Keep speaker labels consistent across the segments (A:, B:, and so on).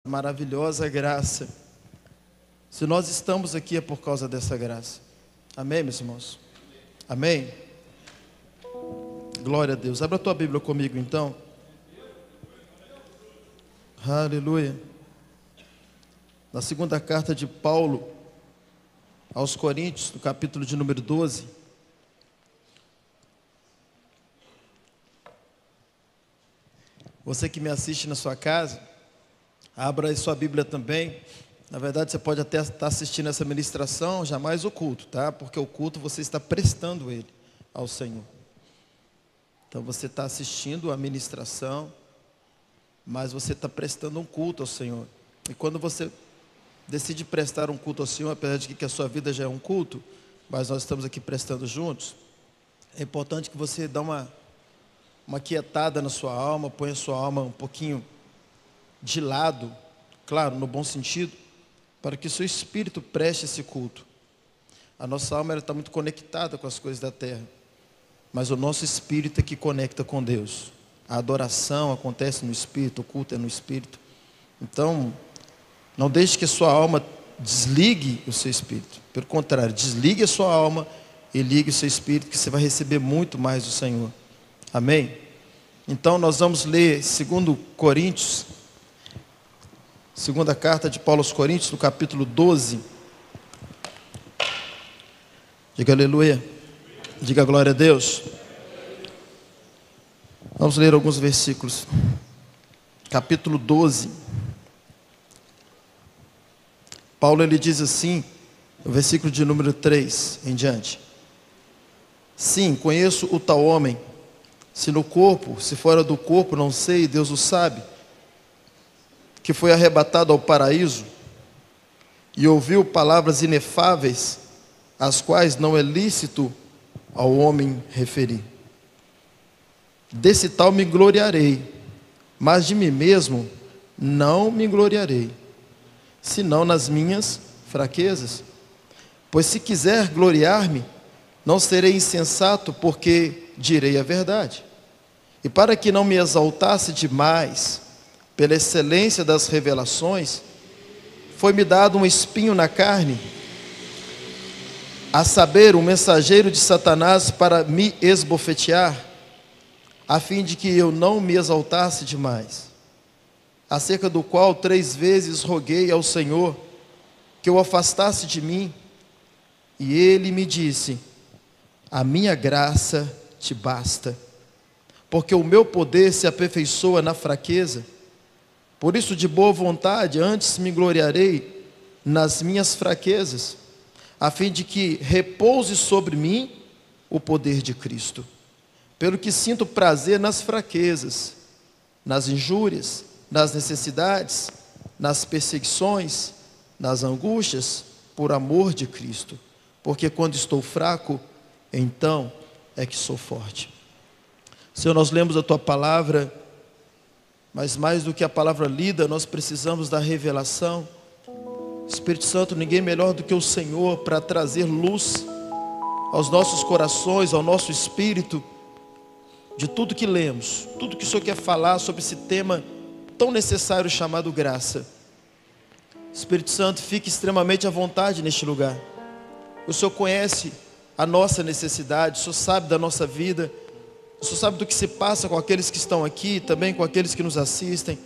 A: Maravilhosa graça. Se nós estamos aqui é por causa dessa graça. Amém, meus irmãos? Amém? Glória a Deus. Abra a tua Bíblia comigo então. Aleluia. Na segunda carta de Paulo aos Coríntios, no capítulo de número 12. Você que me assiste na sua casa, abra aí sua Bíblia também. Na verdade, você pode até estar assistindo essa ministração, jamais o culto, tá? Porque o culto você está prestando ele ao Senhor. Então você está assistindo a ministração, mas você está prestando um culto ao Senhor. E quando você decide prestar um culto ao Senhor, apesar de que a sua vida já é um culto, mas nós estamos aqui prestando juntos, é importante que você dê uma quietada na sua alma, ponha a sua alma um pouquinho de lado, claro, no bom sentido, para que o seu espírito preste esse culto. A nossa alma está muito conectada com as coisas da terra, mas o nosso espírito é que conecta com Deus. A adoração acontece no espírito, o culto é no espírito. Então, não deixe que a sua alma desligue o seu espírito. Pelo contrário, desligue a sua alma e ligue o seu espírito, que você vai receber muito mais do Senhor. Amém? Então nós vamos ler 2 Coríntios, segunda carta de Paulo aos Coríntios, no capítulo 12. Diga aleluia. Diga glória a Deus. Vamos ler alguns versículos. Capítulo 12. Paulo ele diz assim, no versículo de número 3 em diante: Sim, conheço o tal homem, se no corpo, se fora do corpo, não sei, Deus o sabe, que foi arrebatado ao paraíso e ouviu palavras inefáveis, as quais não é lícito ao homem referir. Desse tal me gloriarei, mas de mim mesmo não me gloriarei, senão nas minhas fraquezas. Pois se quiser gloriar-me, não serei insensato, porque direi a verdade. E para que não me exaltasse demais, pela excelência das revelações, foi-me dado um espinho na carne, a saber, um mensageiro de Satanás para me esbofetear, a fim de que eu não me exaltasse demais, acerca do qual 3 vezes roguei ao Senhor que o afastasse de mim, e ele me disse: a minha graça te basta, porque o meu poder se aperfeiçoa na fraqueza. Por isso, de boa vontade, antes me gloriarei nas minhas fraquezas, a fim de que repouse sobre mim o poder de Cristo. Pelo que sinto prazer nas fraquezas, nas injúrias, nas necessidades, nas perseguições, nas angústias, por amor de Cristo. Porque quando estou fraco, então é que sou forte. Senhor, nós lemos a Tua palavra, mas mais do que a palavra lida, nós precisamos da revelação. Espírito Santo, ninguém melhor do que o Senhor para trazer luz aos nossos corações, ao nosso espírito, de tudo que lemos, tudo que o Senhor quer falar sobre esse tema tão necessário chamado graça. Espírito Santo, fique extremamente à vontade neste lugar. O Senhor conhece a nossa necessidade, o Senhor sabe da nossa vida, o Senhor sabe do que se passa com aqueles que estão aqui, também com aqueles que nos assistem.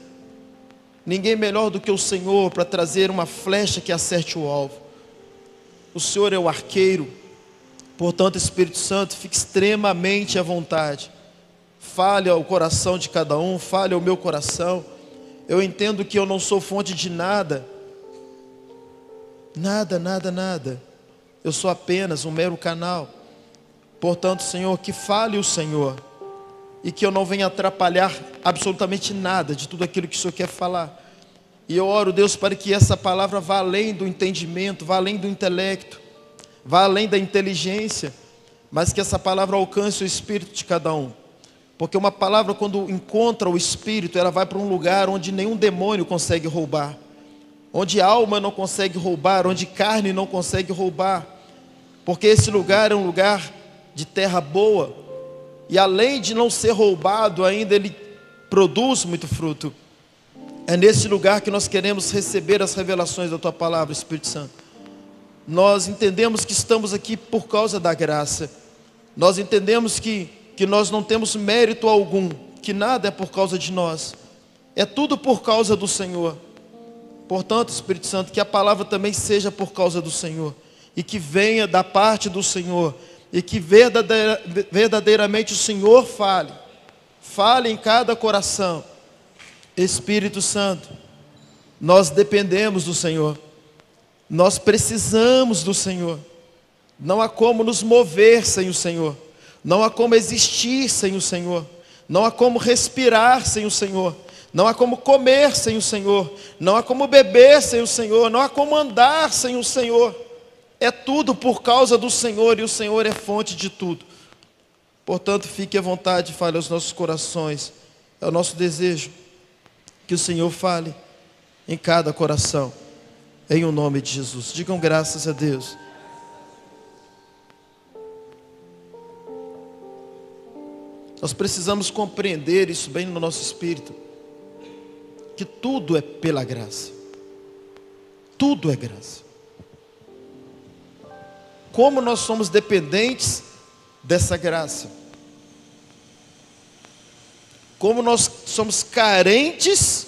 A: Ninguém melhor do que o Senhor para trazer uma flecha que acerte o alvo. O Senhor é o arqueiro. Portanto, Espírito Santo, fique extremamente à vontade. Fale ao coração de cada um, fale ao meu coração. Eu entendo que eu não sou fonte de nada. Nada. Eu sou apenas um mero canal. Portanto, Senhor, que fale o Senhor, e que eu não venha atrapalhar absolutamente nada de tudo aquilo que o Senhor quer falar. E eu oro, Deus, para que essa palavra vá além do entendimento, vá além do intelecto, vá além da inteligência, mas que essa palavra alcance o espírito de cada um. Porque uma palavra, quando encontra o espírito, ela vai para um lugar onde nenhum demônio consegue roubar, onde alma não consegue roubar, onde carne não consegue roubar, porque esse lugar é um lugar de terra boa, e além de não ser roubado, ainda ele produz muito fruto. É nesse lugar que nós queremos receber as revelações da Tua palavra, Espírito Santo. Nós entendemos que estamos aqui por causa da graça. Nós entendemos que nós não temos mérito algum, que nada é por causa de nós. É tudo por causa do Senhor. Portanto, Espírito Santo, que a palavra também seja por causa do Senhor. E que venha da parte do Senhor. E que verdadeiramente o Senhor fale. Fale em cada coração. Espírito Santo, nós dependemos do Senhor. Nós precisamos do Senhor. Não há como nos mover sem o Senhor. Não há como existir sem o Senhor. Não há como respirar sem o Senhor. Não há como comer sem o Senhor. Não há como beber sem o Senhor. Não há como andar sem o Senhor. É tudo por causa do Senhor, e o Senhor é fonte de tudo. Portanto, fique à vontade, fale aos nossos corações. É o nosso desejo que o Senhor fale em cada coração, em o nome de Jesus. Digam graças a Deus. Nós precisamos compreender isso bem no nosso espírito, que tudo é pela graça. Tudo é graça. Como nós somos dependentes dessa graça. Como nós somos carentes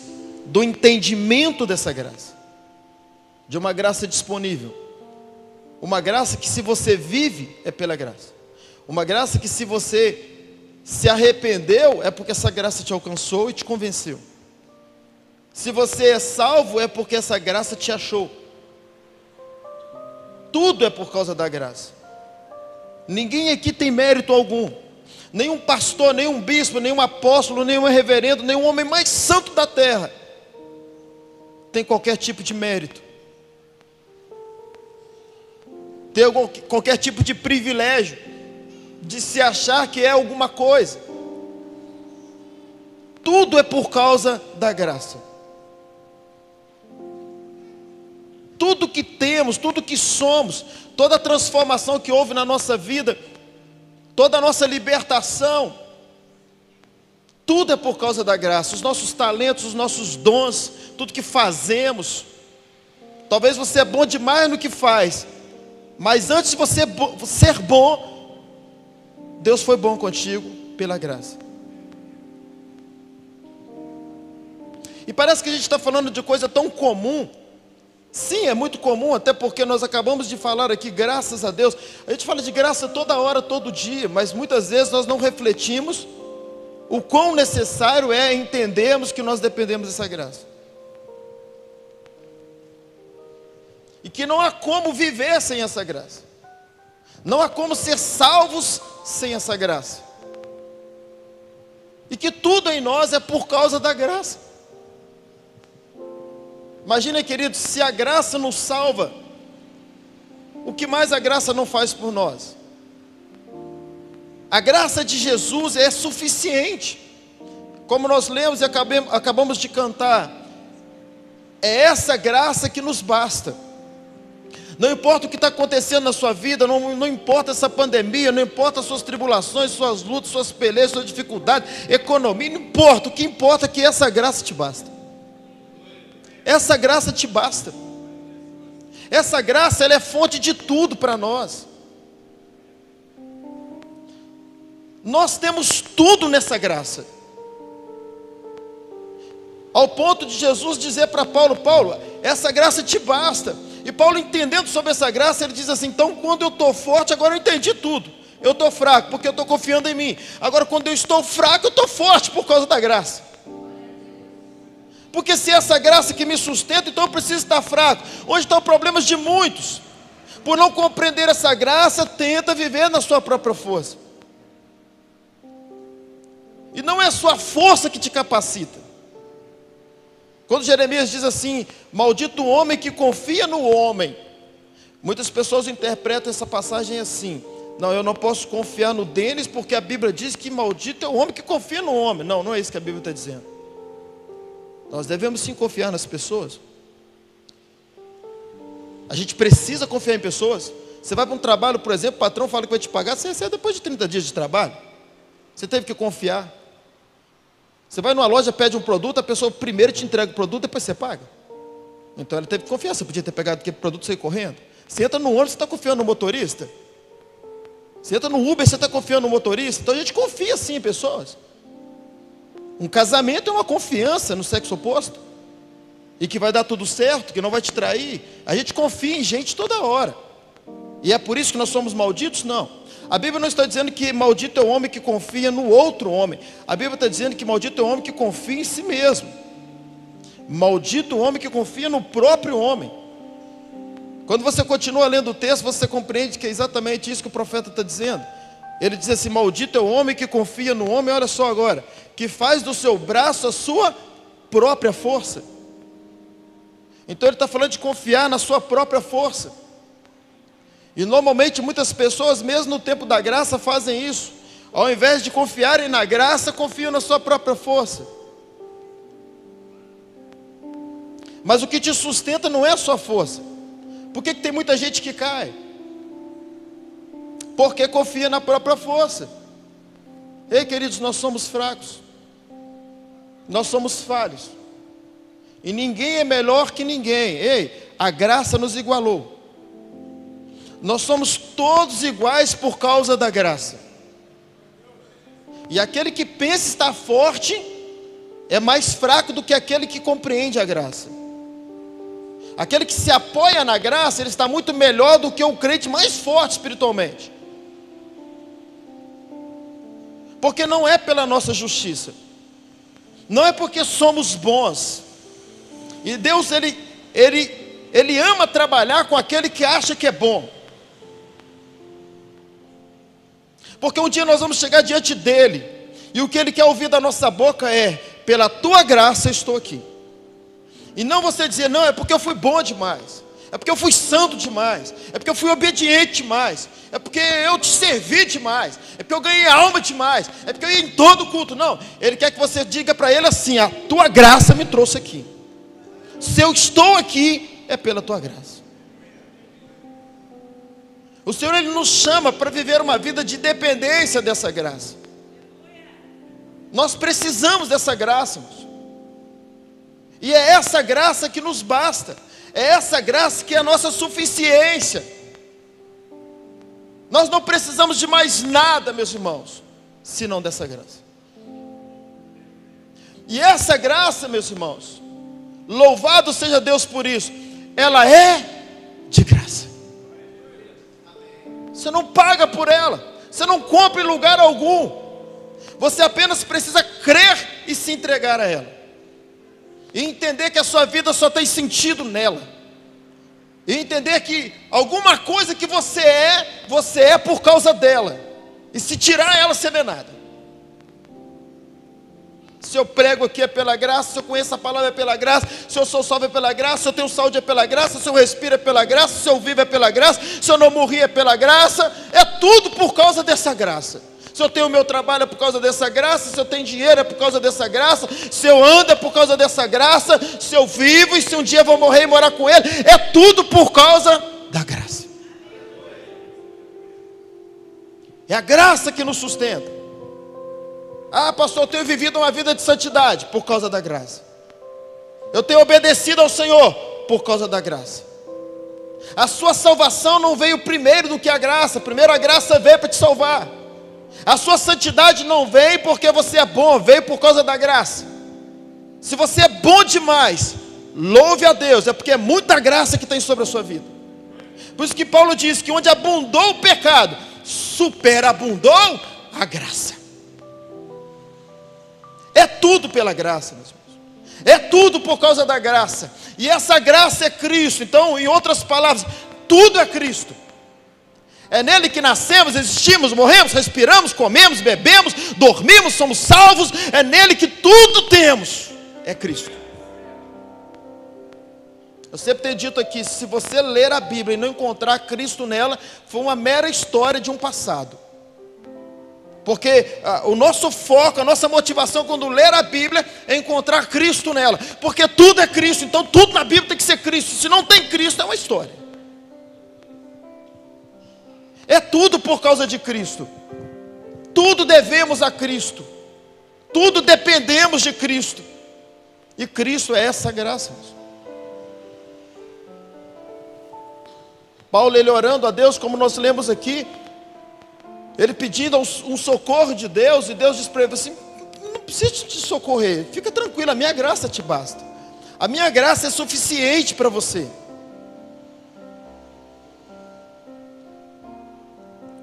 A: do entendimento dessa graça. De uma graça disponível. Uma graça que, se você vive, é pela graça. Uma graça que, se você se arrependeu, é porque essa graça te alcançou e te convenceu. Se você é salvo, é porque essa graça te achou. Tudo é por causa da graça. Ninguém aqui tem mérito algum. Nenhum pastor, nenhum bispo, nenhum apóstolo, nenhum reverendo, nenhum homem mais santo da terra tem qualquer tipo de mérito. Tem qualquer tipo de privilégio de se achar que é alguma coisa. Tudo é por causa da graça. Tudo que temos, tudo que somos, toda a transformação que houve na nossa vida, toda a nossa libertação, tudo é por causa da graça. Os nossos talentos, os nossos dons, tudo que fazemos. Talvez você é bom demais no que faz, mas antes de você ser bom, Deus foi bom contigo pela graça. E parece que a gente está falando de coisa tão comum. Sim, é muito comum, até porque nós acabamos de falar aqui, graças a Deus. A gente fala de graça toda hora, todo dia, mas muitas vezes nós não refletimos o quão necessário é entendermos que nós dependemos dessa graça. E que não há como viver sem essa graça. Não há como ser salvos sem essa graça. E que tudo em nós é por causa da graça. Imagina, queridos, se a graça nos salva, o que mais a graça não faz por nós? A graça de Jesus é suficiente. Como nós lemos e acabamos de cantar, é essa graça que nos basta. Não importa o que está acontecendo na sua vida, não importa essa pandemia, não importa as suas tribulações, suas lutas, suas pelejas, suas dificuldades, economia, não importa. O que importa é que essa graça te basta. Essa graça te basta. Essa graça, ela é fonte de tudo para nós. Nós temos tudo nessa graça. Ao ponto de Jesus dizer para Paulo: Paulo, essa graça te basta. E Paulo, entendendo sobre essa graça, ele diz assim: então quando eu estou forte, agora eu entendi tudo. Eu estou fraco porque eu estou confiando em mim. Agora quando eu estou fraco, eu estou forte por causa da graça. Porque se essa graça que me sustenta, então eu preciso estar fraco. Hoje estão problemas de muitos. Por não compreender essa graça, tenta viver na sua própria força. E não é a sua força que te capacita. Quando Jeremias diz assim: maldito o homem que confia no homem. Muitas pessoas interpretam essa passagem assim: não, eu não posso confiar no Denis, porque a Bíblia diz que maldito é o homem que confia no homem. Não, não é isso que a Bíblia está dizendo. Nós devemos sim confiar nas pessoas. A gente precisa confiar em pessoas. Você vai para um trabalho, por exemplo, o patrão fala que vai te pagar, você recebe depois de 30 dias de trabalho. Você teve que confiar. Você vai numa loja, pede um produto, a pessoa primeiro te entrega o produto, depois você paga. Então ela teve confiança, você podia ter pegado aquele produto e sair correndo. Você entra no ônibus, você está confiando no motorista? Você entra no Uber, você está confiando no motorista? Então a gente confia sim em pessoas. Um casamento é uma confiança no sexo oposto. E que vai dar tudo certo, que não vai te trair. A gente confia em gente toda hora. E é por isso que nós somos malditos? Não. A Bíblia não está dizendo que maldito é o homem que confia no outro homem. A Bíblia está dizendo que maldito é o homem que confia em si mesmo. Maldito o homem que confia no próprio homem. Quando você continua lendo o texto, você compreende que é exatamente isso que o profeta está dizendo. Ele diz assim: maldito é o homem que confia no homem, olha só agora, que faz do seu braço a sua própria força. Então ele está falando de confiar na sua própria força. E normalmente muitas pessoas, mesmo no tempo da graça, fazem isso. Ao invés de confiarem na graça, confiam na sua própria força. Mas o que te sustenta não é a sua força. Por que tem muita gente que cai? Porque confia na própria força. Ei, queridos, nós somos fracos. Nós somos falhos. E ninguém é melhor que ninguém. Ei, a graça nos igualou. Nós somos todos iguais por causa da graça. E aquele que pensa estar forte é mais fraco do que aquele que compreende a graça. Aquele que se apoia na graça, ele está muito melhor do que o crente mais forte espiritualmente. Porque não é pela nossa justiça. Não é porque somos bons. E Deus, Ele ama trabalhar com aquele que acha que é bom. Porque um dia nós vamos chegar diante dEle. E o que Ele quer ouvir da nossa boca é: pela tua graça estou aqui. E não você dizer: não, é porque eu fui bom demais, é porque eu fui santo demais, é porque eu fui obediente demais, é porque eu te servi demais, é porque eu ganhei alma demais, é porque eu ia em todo culto. Não, Ele quer que você diga para Ele assim: a tua graça me trouxe aqui. Se eu estou aqui, é pela tua graça. O Senhor, Ele nos chama para viver uma vida de dependência dessa graça. Nós precisamos dessa graça, irmãos. E é essa graça que nos basta. É essa graça que é a nossa suficiência. Nós não precisamos de mais nada, meus irmãos, senão dessa graça. E essa graça, meus irmãos, louvado seja Deus por isso, ela é de graça. Você não paga por ela, você não compra em lugar algum. Você apenas precisa crer e se entregar a ela. E entender que a sua vida só tem sentido nela. E entender que alguma coisa que você é por causa dela. E se tirar ela, você não é nada. Se eu prego aqui é pela graça, se eu conheço a palavra é pela graça, se eu sou salvo é pela graça, se eu tenho saúde é pela graça, se eu respiro é pela graça, se eu vivo é pela graça, se eu não morri é pela graça. É tudo por causa dessa graça. Se eu tenho o meu trabalho é por causa dessa graça, se eu tenho dinheiro é por causa dessa graça, se eu ando é por causa dessa graça, se eu vivo e se um dia eu vou morrer e morar com Ele, é tudo por causa da graça. É a graça que nos sustenta. Ah, pastor, eu tenho vivido uma vida de santidade por causa da graça. Eu tenho obedecido ao Senhor por causa da graça. A sua salvação não veio primeiro do que a graça. Primeiro a graça veio para te salvar. A sua santidade não veio porque você é bom, veio por causa da graça. Se você é bom demais, louve a Deus, é porque é muita graça que tem sobre a sua vida. Por isso que Paulo diz que onde abundou o pecado, superabundou a graça. É tudo pela graça, meus irmãos. É tudo por causa da graça. E essa graça é Cristo. Então, em outras palavras, tudo é Cristo. É nele que nascemos, existimos, morremos, respiramos, comemos, bebemos, dormimos, somos salvos. É nele que tudo temos. É Cristo. Eu sempre tenho dito aqui, se você ler a Bíblia e não encontrar Cristo nela, foi uma mera história de um passado. Porque o nosso foco, a nossa motivação quando ler a Bíblia é encontrar Cristo nela. Porque tudo é Cristo, então tudo na Bíblia tem que ser Cristo. Se não tem Cristo, é uma história. É tudo por causa de Cristo. Tudo devemos a Cristo. Tudo dependemos de Cristo. E Cristo é essa graça. Paulo, ele orando a Deus, como nós lemos aqui, ele pedindo um socorro de Deus, e Deus diz para ele assim: não precisa te socorrer, fica tranquilo, a minha graça te basta. A minha graça é suficiente para você.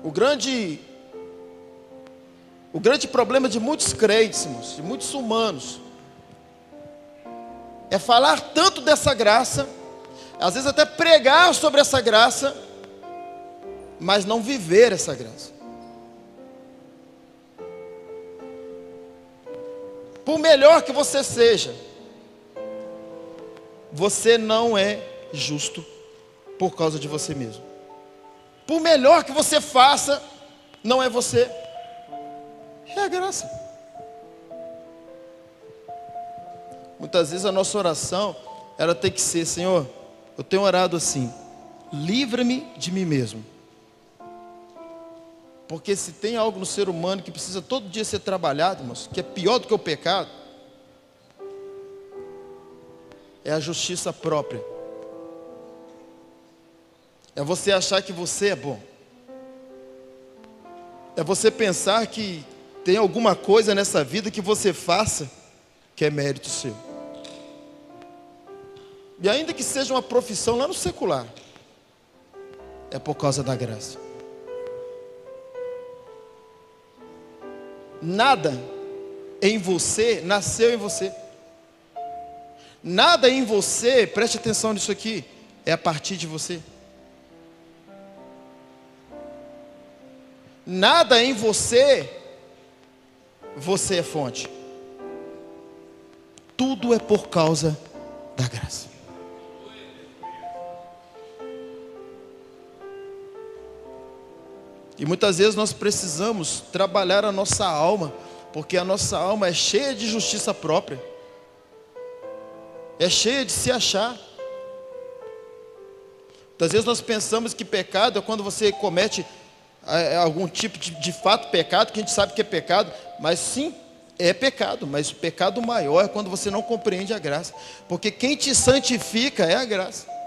A: O grande problema de muitos crentes, irmãos, de muitos humanos, é falar tanto dessa graça, às vezes até pregar sobre essa graça, mas não viver essa graça. Por melhor que você seja, você não é justo por causa de você mesmo. Por melhor que você faça, não é você, é a graça. Muitas vezes a nossa oração, ela tem que ser: Senhor, eu tenho orado assim, livra-me de mim mesmo. Porque se tem algo no ser humano que precisa todo dia ser trabalhado, irmãos, que é pior do que o pecado, é a justiça própria. É você achar que você é bom. É você pensar que tem alguma coisa nessa vida que você faça que é mérito seu. E ainda que seja uma profissão lá no secular, é por causa da graça. Nada em você nasceu em você. Nada em você, preste atenção nisso aqui, é a partir de você. Nada em você, você é fonte. Tudo é por causa da graça. E muitas vezes nós precisamos trabalhar a nossa alma, porque a nossa alma é cheia de justiça própria, é cheia de se achar. Muitas vezes nós pensamos que pecado é quando você comete algum tipo de fato pecado, que a gente sabe que é pecado, mas sim, é pecado, mas o pecado maior é quando você não compreende a graça, porque quem te santifica é a graça.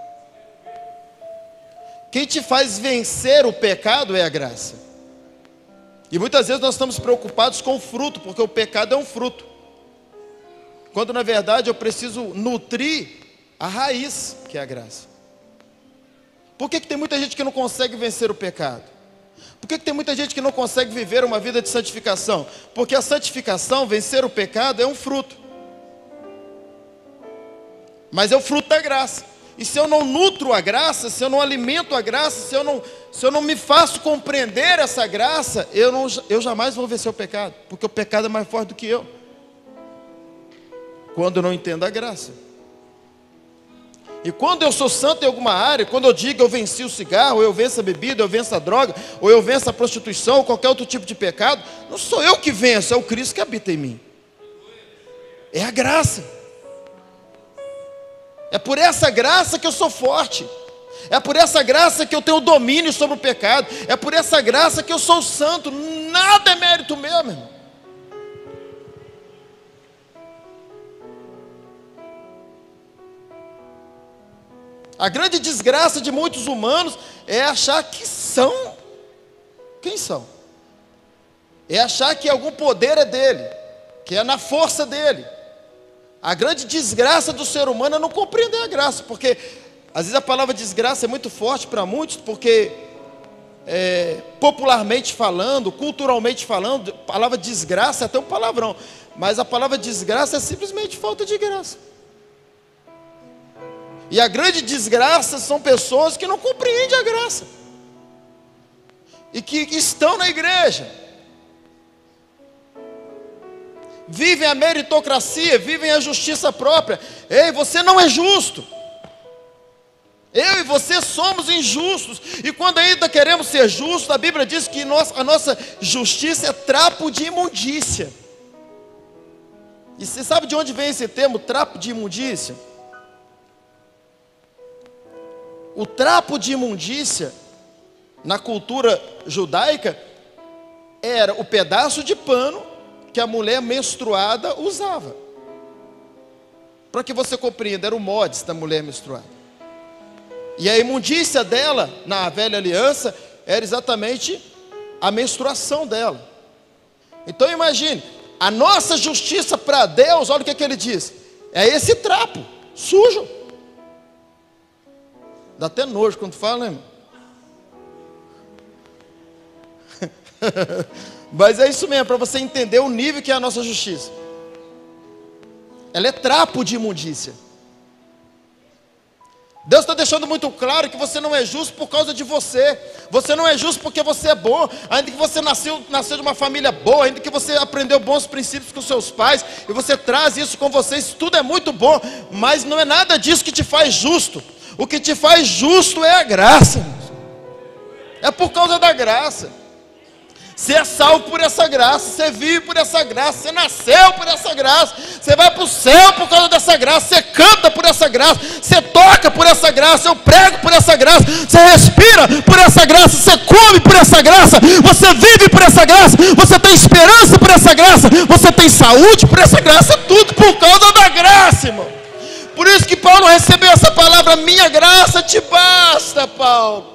A: Quem te faz vencer o pecado é a graça. E muitas vezes nós estamos preocupados com o fruto, porque o pecado é um fruto, quando na verdade eu preciso nutrir a raiz, que é a graça. Por que tem muita gente que não consegue vencer o pecado? Por que tem muita gente que não consegue viver uma vida de santificação? Porque a santificação, vencer o pecado, é um fruto, mas é o fruto da graça. E se eu não nutro a graça, se eu não alimento a graça, se eu não me faço compreender essa graça, eu jamais vou vencer o pecado, porque o pecado é mais forte do que eu, quando eu não entendo a graça. E quando eu sou santo em alguma área, quando eu digo eu venci o cigarro, ou eu venço a bebida, ou eu venço a droga, ou eu venço a prostituição, ou qualquer outro tipo de pecado, não sou eu que venço, é o Cristo que habita em mim. É a graça. É por essa graça que eu sou forte. É por essa graça que eu tenho domínio sobre o pecado. É por essa graça que eu sou santo. Nada é mérito meu, meu irmão. A grande desgraça de muitos humanos é achar que são. Quem são? É achar que algum poder é dele, que é na força dele. A grande desgraça do ser humano é não compreender a graça, porque às vezes a palavra desgraça é muito forte para muitos, porque popularmente falando, culturalmente falando, a palavra desgraça é até um palavrão, mas a palavra desgraça é simplesmente falta de graça. E a grande desgraça são pessoas que não compreendem a graça e que estão na igreja, vivem a meritocracia, vivem a justiça própria. Ei, você não é justo. Eu e você somos injustos. E quando ainda queremos ser justos, a Bíblia diz que a nossa justiça é trapo de imundícia. E você sabe de onde vem esse termo, trapo de imundícia? O trapo de imundícia, na cultura judaica, era o pedaço de pano que a mulher menstruada usava. Para que você compreenda, era o mods da mulher menstruada. E a imundícia dela, na velha aliança, era exatamente a menstruação dela. Então imagine, a nossa justiça para Deus, olha o que ele diz: é esse trapo, sujo. Dá até nojo quando fala, né, irmão? Mas é isso mesmo, para você entender o nível que é a nossa justiça. Ela é trapo de imundícia. Deus está deixando muito claro que você não é justo por causa de você. Você não é justo porque você é bom. Ainda que você nasceu de uma família boa, ainda que você aprendeu bons princípios com seus pais, e você traz isso com você, isso tudo é muito bom. Mas não é nada disso que te faz justo. O que te faz justo é a graça, irmãos. É por causa da graça. Você é salvo por essa graça, você vive por essa graça, você nasceu por essa graça, você vai para o céu por causa dessa graça, você canta por essa graça, você toca por essa graça, eu prego por essa graça, você respira por essa graça, você come por essa graça, você vive por essa graça, você tem esperança por essa graça, você tem saúde por essa graça, tudo por causa da graça, irmão. Por isso que Paulo recebeu essa palavra: minha graça te basta, Paulo.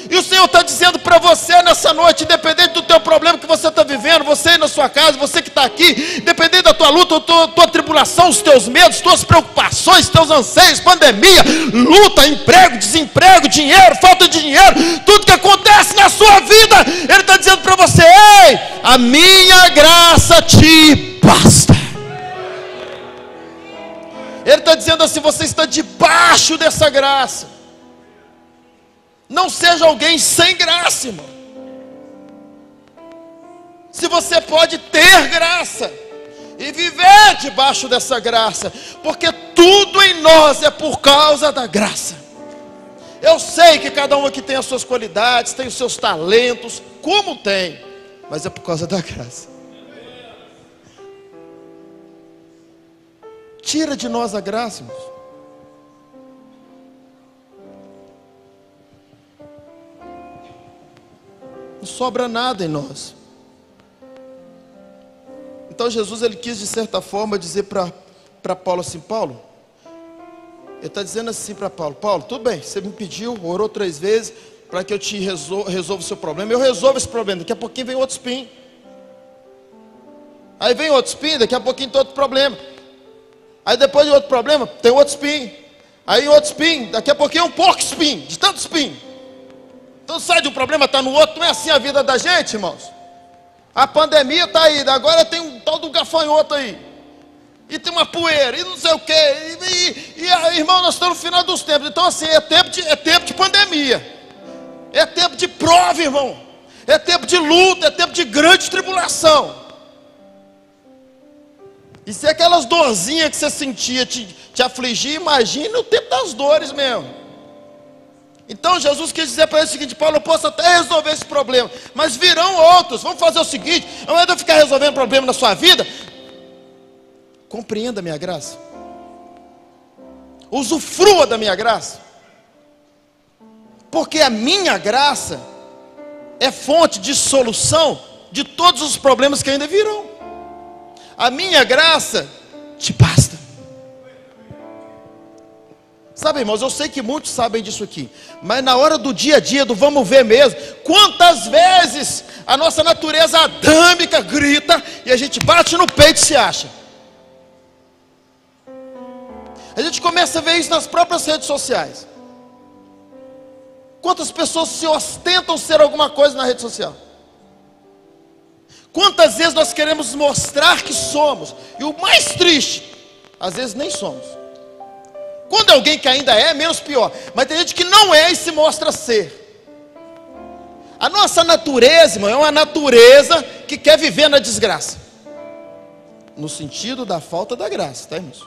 A: E o Senhor está dizendo para você nessa noite, independente do teu problema que você está vivendo, você aí na sua casa, você que está aqui, independente da tua luta, tua tribulação, os teus medos, tuas preocupações, teus anseios, pandemia, luta, emprego, desemprego, dinheiro, falta de dinheiro, tudo que acontece na sua vida, Ele está dizendo para você: ei, a minha graça te basta. Ele está dizendo assim: você está debaixo dessa graça. Não seja alguém sem graça, irmão. Se você pode ter graça e viver debaixo dessa graça, porque tudo em nós é por causa da graça. Eu sei que cada um aqui tem as suas qualidades, tem os seus talentos, como tem, mas é por causa da graça. Tira de nós a graça, irmãos. Não sobra nada em nós. Então Jesus, ele quis de certa forma dizer para Paulo assim: Paulo, ele está dizendo assim para Paulo: Paulo, tudo bem, você me pediu, orou 3 vezes para que eu te resolva o seu problema, eu resolvo esse problema, daqui a pouquinho vem outro espinho, aí vem outro espinho, daqui a pouquinho tem outro problema, aí depois de outro problema tem outro espinho, aí outro espinho, daqui a pouquinho é um porco espinho, de tanto espinho. Então sai de um problema, está no outro. Não é assim a vida da gente, irmãos. A pandemia está aí, agora tem um tal do gafanhoto aí, e tem uma poeira, e não sei o que, irmão, nós estamos no final dos tempos. Então assim, é tempo de pandemia, é tempo de prova, irmão, é tempo de luta, é tempo de grande tribulação. E se aquelas dorzinhas que você sentia te afligir, imagine o tempo das dores mesmo. Então Jesus quis dizer para ele o seguinte: Paulo, eu posso até resolver esse problema, mas virão outros. Vamos fazer o seguinte: ao invés de eu ficar resolvendo problema na sua vida, compreenda a minha graça, usufrua da minha graça, porque a minha graça é fonte de solução de todos os problemas que ainda virão. A minha graça te basta. Sabe, irmãos, eu sei que muitos sabem disso aqui, mas na hora do dia a dia, do vamos ver mesmo, quantas vezes a nossa natureza adâmica grita e a gente bate no peito e se acha. A gente começa a ver isso nas próprias redes sociais. Quantas pessoas se ostentam ser alguma coisa na rede social? Quantas vezes nós queremos mostrar que somos, e o mais triste, às vezes nem somos. Quando é alguém que ainda é, menos pior. Mas tem gente que não é e se mostra ser. A nossa natureza, irmão, é uma natureza que quer viver na desgraça, no sentido da falta da graça, tá, irmãos?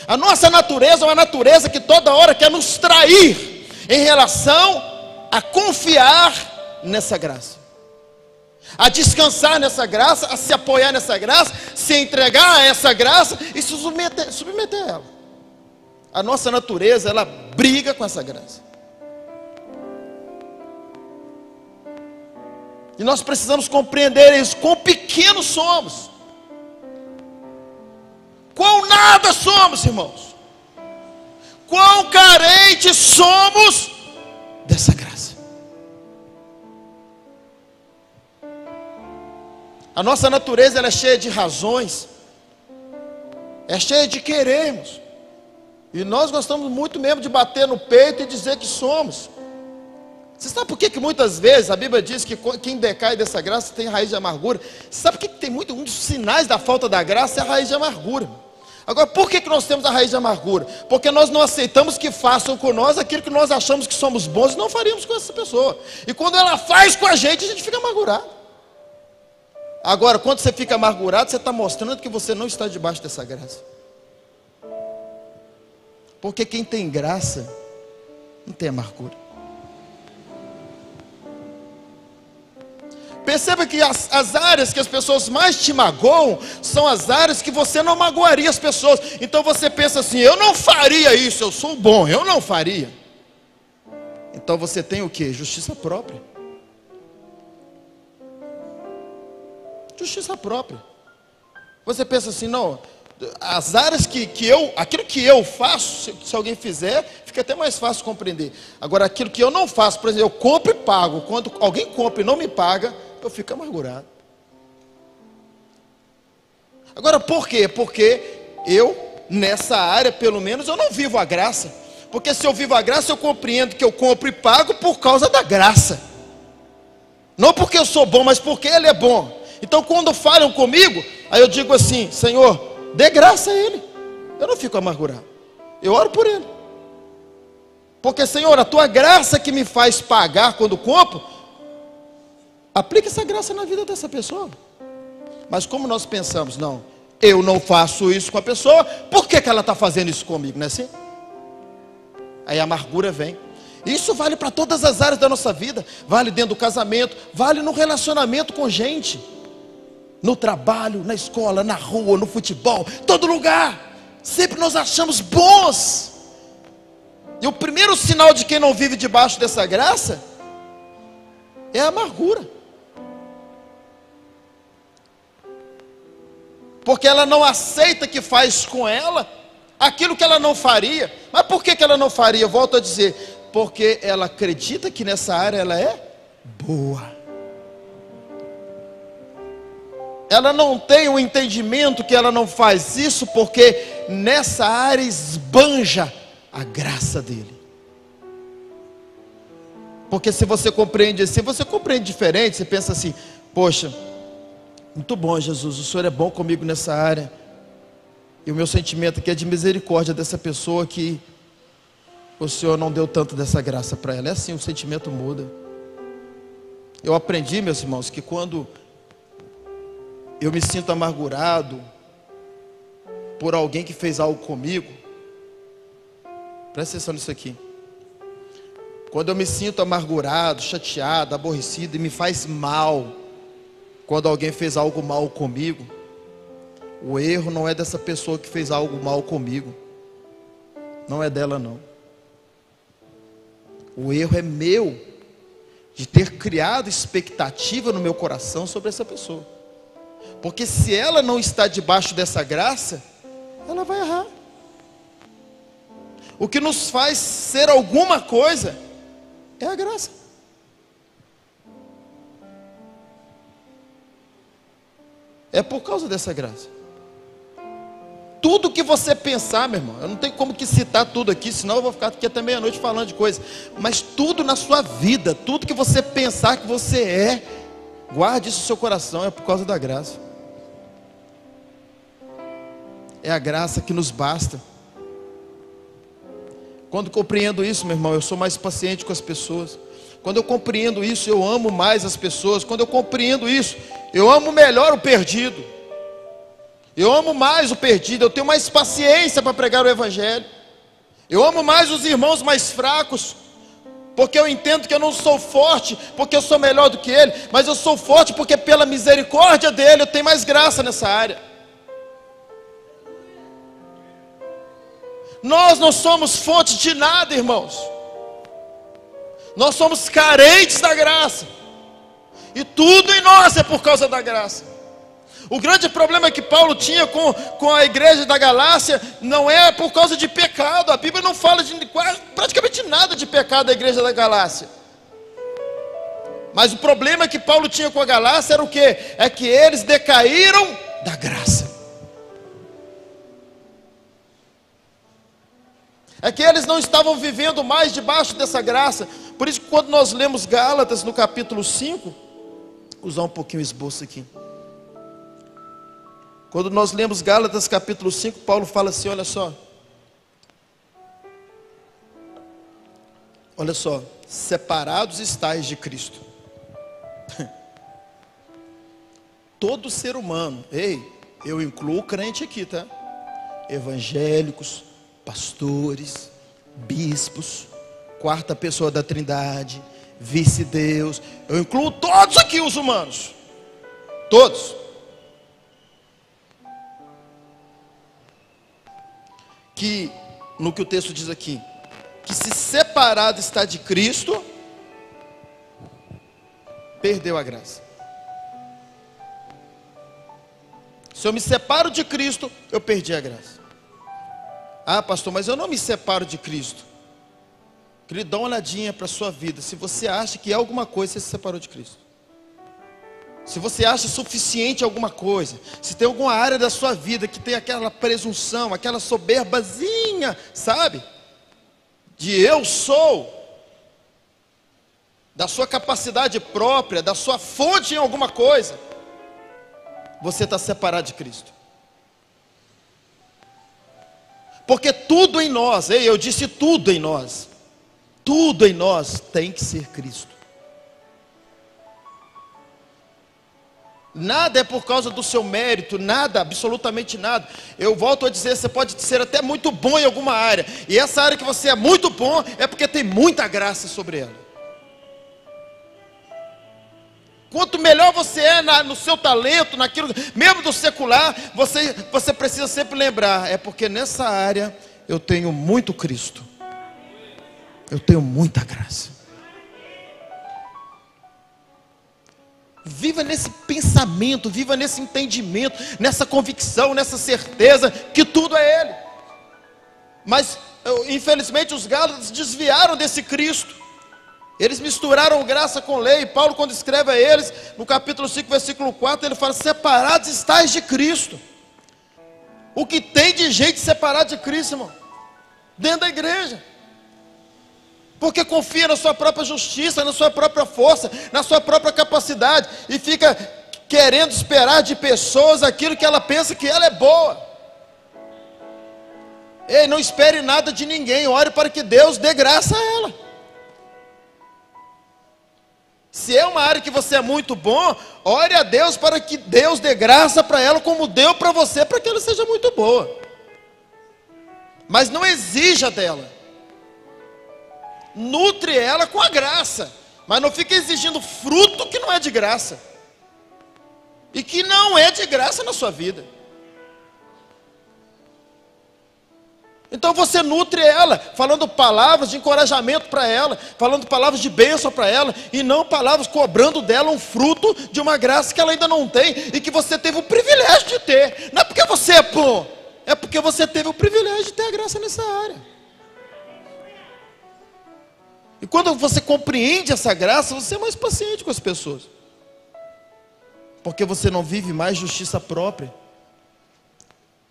A: A nossa natureza é uma natureza que toda hora quer nos trair em relação a confiar nessa graça, a descansar nessa graça, a se apoiar nessa graça, se entregar a essa graça e se submeter a ela. A nossa natureza, ela briga com essa graça. E nós precisamos compreender isso. Quão pequenos somos. Quão nada somos, irmãos. Quão carentes somos dessa graça. A nossa natureza, ela é cheia de razões. É cheia de querermos. E nós gostamos muito mesmo de bater no peito e dizer que somos. Você sabe por que muitas vezes a Bíblia diz que quem decai dessa graça tem raiz de amargura? Sabe por que tem um dos sinais da falta da graça é a raiz de amargura? Agora, por que nós temos a raiz de amargura? Porque nós não aceitamos que façam com nós aquilo que nós achamos que somos bons e não faríamos com essa pessoa. E quando ela faz com a gente fica amargurado. Agora, quando você fica amargurado, você está mostrando que você não está debaixo dessa graça. Porque quem tem graça não tem amargura. Perceba que as áreas que as pessoas mais te magoam são as áreas que você não magoaria as pessoas. Então você pensa assim: eu não faria isso, eu sou bom, eu não faria. Então você tem o que? Justiça própria. Justiça própria. Você pensa assim: não, as áreas aquilo que eu faço, se alguém fizer, fica até mais fácil compreender. Agora, aquilo que eu não faço, por exemplo, eu compro e pago. Quando alguém compra e não me paga, eu fico amargurado. Agora, por quê? Porque eu, nessa área, pelo menos, eu não vivo a graça. Porque se eu vivo a graça, eu compreendo que eu compro e pago por causa da graça. Não porque eu sou bom, mas porque Ele é bom. Então, quando falam comigo, aí eu digo assim: Senhor, dê graça a Ele. Eu não fico amargurado. Eu oro por Ele. Porque, Senhor, a Tua graça que me faz pagar quando compro, aplica essa graça na vida dessa pessoa. Mas como nós pensamos: não, eu não faço isso com a pessoa, por que ela está fazendo isso comigo? Não é assim? Aí a amargura vem. Isso vale para todas as áreas da nossa vida. Vale dentro do casamento, vale no relacionamento com gente, no trabalho, na escola, na rua, no futebol, todo lugar. Sempre nós achamos bons. E o primeiro sinal de quem não vive debaixo dessa graça é a amargura. Porque ela não aceita que faz com ela aquilo que ela não faria. Mas por que ela não faria? Eu volto a dizer: porque ela acredita que nessa área ela é boa. Ela não tem o entendimento que ela não faz isso porque nessa área esbanja a graça dele. Porque se você compreende assim, você compreende diferente. Você pensa assim: poxa, muito bom, Jesus, o Senhor é bom comigo nessa área. E o meu sentimento aqui é de misericórdia dessa pessoa que o Senhor não deu tanto dessa graça para ela. É assim, o sentimento muda. Eu aprendi, meus irmãos, que quando eu me sinto amargurado por alguém que fez algo comigo, presta atenção nisso aqui. Quando eu me sinto amargurado, chateado, aborrecido e me faz mal, quando alguém fez algo mal comigo, o erro não é dessa pessoa que fez algo mal comigo. Não é dela, não. O erro é meu, de ter criado expectativa no meu coração sobre essa pessoa. Porque se ela não está debaixo dessa graça, ela vai errar. O que nos faz ser alguma coisa é a graça. É por causa dessa graça. Tudo que você pensar, meu irmão, eu não tenho como que citar tudo aqui, senão eu vou ficar aqui até meia-noite falando de coisa. Mas tudo na sua vida, tudo que você pensar que você é, guarde isso no seu coração, é por causa da graça. É a graça que nos basta. Quando compreendo isso, meu irmão, eu sou mais paciente com as pessoas. Quando eu compreendo isso, eu amo mais as pessoas. Quando eu compreendo isso, eu amo melhor o perdido. Eu amo mais o perdido. Eu tenho mais paciência para pregar o Evangelho. Eu amo mais os irmãos mais fracos, porque eu entendo que eu não sou forte porque eu sou melhor do que ele, mas eu sou forte porque pela misericórdia dele eu tenho mais graça nessa área. Nós não somos fonte de nada, irmãos. Nós somos carentes da graça. E tudo em nós é por causa da graça. O grande problema que Paulo tinha com a igreja da Galácia não é por causa de pecado. A Bíblia não fala de praticamente nada de pecado da igreja da Galácia. Mas o problema que Paulo tinha com a Galácia era o quê? É que eles decaíram da graça. É que eles não estavam vivendo mais debaixo dessa graça. Por isso que quando nós lemos Gálatas no capítulo 5, vou usar um pouquinho o esboço aqui. Quando nós lemos Gálatas capítulo 5, Paulo fala assim, olha só. Olha só, separados estáis de Cristo. Todo ser humano, eu incluo o crente aqui, tá? Evangélicos, pastores, bispos, quarta pessoa da Trindade, vice-deus, eu incluo todos aqui os humanos, todos. Que, no que o texto diz aqui, que se separado está de Cristo, perdeu a graça. Se eu me separo de Cristo, eu perdi a graça. Ah, pastor, mas eu não me separo de Cristo. Querido, dá uma olhadinha para a sua vida. Se você acha que é alguma coisa, você se separou de Cristo. Se você acha suficiente alguma coisa, se tem alguma área da sua vida que tem aquela presunção, aquela soberbazinha, sabe? De eu sou, da sua capacidade própria, da sua fonte em alguma coisa, você está separado de Cristo. Porque tudo em nós, eu disse tudo em nós tem que ser Cristo. Nada é por causa do seu mérito, nada, absolutamente nada. Eu volto a dizer, você pode ser até muito bom em alguma área, e essa área que você é muito bom, é porque tem muita graça sobre ela. Quanto melhor você é no seu talento, naquilo, mesmo do secular, você precisa sempre lembrar, é porque nessa área eu tenho muito Cristo. Eu tenho muita graça. Viva nesse pensamento, viva nesse entendimento, nessa convicção, nessa certeza que tudo é Ele. Mas, infelizmente, os gálatas desviaram desse Cristo. Eles misturaram graça com lei. Paulo, quando escreve a eles, no capítulo 5, versículo 4, ele fala, separados estáis de Cristo. O que tem de gente separada de Cristo, irmão? Dentro da igreja. Porque confia na sua própria justiça, na sua própria força, na sua própria capacidade, e fica querendo esperar de pessoas aquilo que ela pensa que ela é boa. Ei, não espere nada de ninguém, ore para que Deus dê graça a ela. Se é uma área que você é muito bom, ore a Deus para que Deus dê graça para ela, como deu para você, para que ela seja muito boa. Mas não exija dela. Nutre ela com a graça, mas não fique exigindo fruto que não é de graça, e que não é de graça na sua vida. Então você nutre ela, falando palavras de encorajamento para ela, falando palavras de bênção para ela, e não palavras cobrando dela um fruto de uma graça que ela ainda não tem, e que você teve o privilégio de ter. Não é porque você é bom, é porque você teve o privilégio de ter a graça nessa área. E quando você compreende essa graça, você é mais paciente com as pessoas. Porque você não vive mais justiça própria.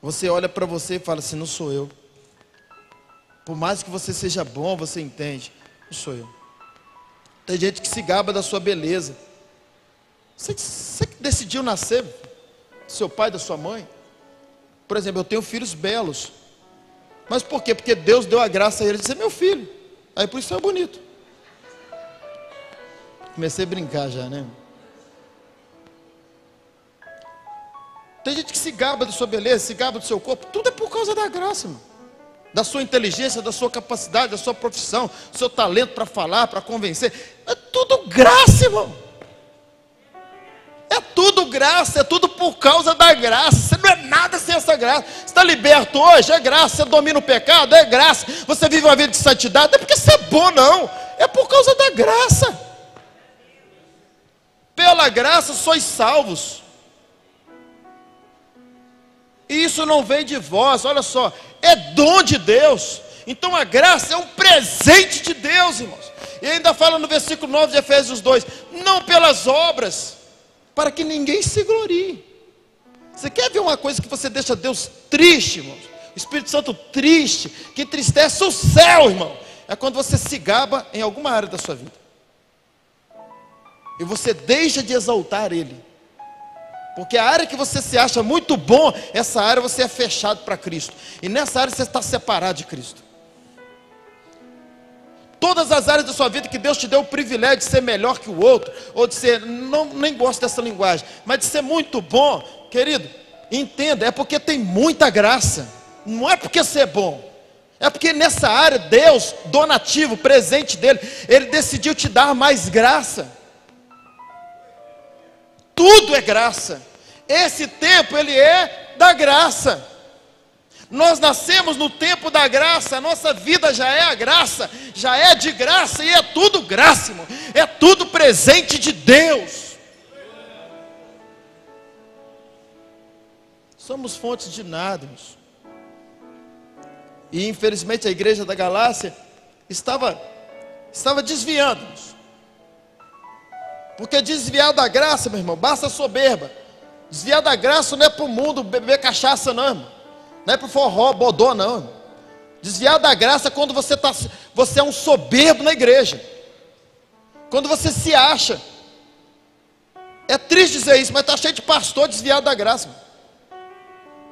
A: Você olha para você e fala assim, não sou eu. Por mais que você seja bom, você entende, não sou eu. Tem gente que se gaba da sua beleza. Você que decidiu nascer, seu pai, da sua mãe. Por exemplo, eu tenho filhos belos. Mas por quê? Porque Deus deu a graça a eles de ser meu filho. Aí por isso é bonito. Comecei a brincar já, né? Tem gente que se gaba da sua beleza, se gaba do seu corpo. Tudo é por causa da graça, irmão. Da sua inteligência, da sua capacidade, da sua profissão, do seu talento para falar, para convencer. É tudo graça, irmão. É tudo graça, é tudo por causa da graça. Você não é nada sem essa graça. Você está liberto hoje, é graça. Você domina o pecado, é graça. Você vive uma vida de santidade, não é porque você é bom, não. É por causa da graça. pela graça sois salvos. E isso não vem de vós, olha só, é dom de Deus. Então a graça é um presente de Deus, irmãos. E ainda fala no versículo 9 de Efésios 2, não pelas obras, para que ninguém se glorie. Você quer ver uma coisa que você deixa Deus triste, irmãos? O Espírito Santo triste, que entristece o céu, irmão. É quando você se gaba em alguma área da sua vida. E você deixa de exaltar Ele. Porque a área que você se acha muito bom, essa área você é fechado para Cristo. E nessa área você está separado de Cristo. Todas as áreas da sua vida que Deus te deu o privilégio de ser melhor que o outro, ou de ser, nem gosto dessa linguagem, mas de ser muito bom, querido, entenda, é porque tem muita graça. Não é porque você é bom. É porque nessa área Deus, donativo, presente dele, Ele decidiu te dar mais graça. Tudo é graça. Esse tempo ele é da graça. Nós nascemos no tempo da graça. A nossa vida já é a graça, já é de graça. E é tudo graça, irmão. É tudo presente de Deus. Somos fontes de nada, irmãos. E infelizmente a igreja da Galácia estava desviando-nos. Porque desviar da graça, meu irmão, basta soberba. Desviar da graça não é para o mundo beber cachaça, não, irmão. Não é para o forró, bodó, não, irmão. Desviar da graça é quando você é um soberbo na igreja. Quando você se acha. É triste dizer isso, mas está cheio de pastor desviado da graça.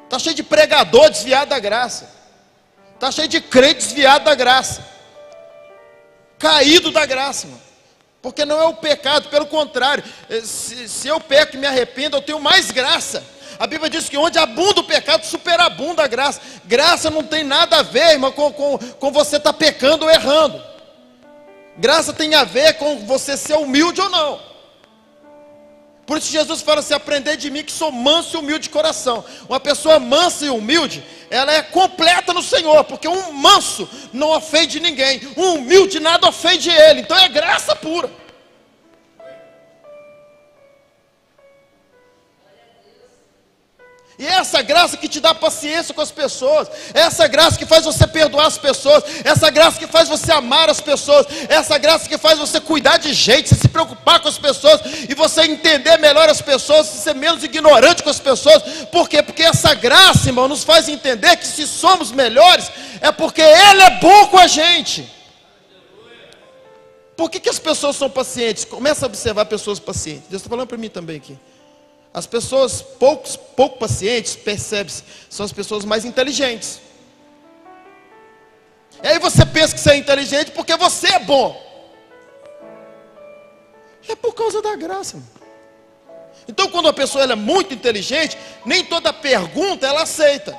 A: Está cheio de pregador desviado da graça. Está cheio de crente desviado da graça. Caído da graça, irmão. Porque não é o pecado, pelo contrário, se eu peco e me arrependo, eu tenho mais graça. A Bíblia diz que onde abunda o pecado, superabunda a graça. Graça não tem nada a ver, irmão, com você estar pecando ou errando. Graça tem a ver com você ser humilde ou não. Por isso Jesus fala assim, aprendei de mim que sou manso e humilde de coração. Uma pessoa mansa e humilde, ela é completa no Senhor, porque um manso não ofende ninguém, um humilde nada ofende ele, então é graça pura. E é essa graça que te dá paciência com as pessoas, é essa graça que faz você perdoar as pessoas, é essa graça que faz você amar as pessoas, é essa graça que faz você cuidar de gente, você se preocupar com as pessoas, e você entender melhor as pessoas, ser menos ignorante com as pessoas. Por quê? Porque essa graça, irmão, nos faz entender que se somos melhores, é porque Ele é bom com a gente. Por que as pessoas são pacientes? Começa a observar pessoas pacientes. Deus está falando para mim também aqui. As pessoas pouco pacientes, percebe-se, são as pessoas mais inteligentes. E aí você pensa que você é inteligente porque você é bom. É por causa da graça. Então quando a pessoa ela é muito inteligente, nem toda pergunta ela aceita.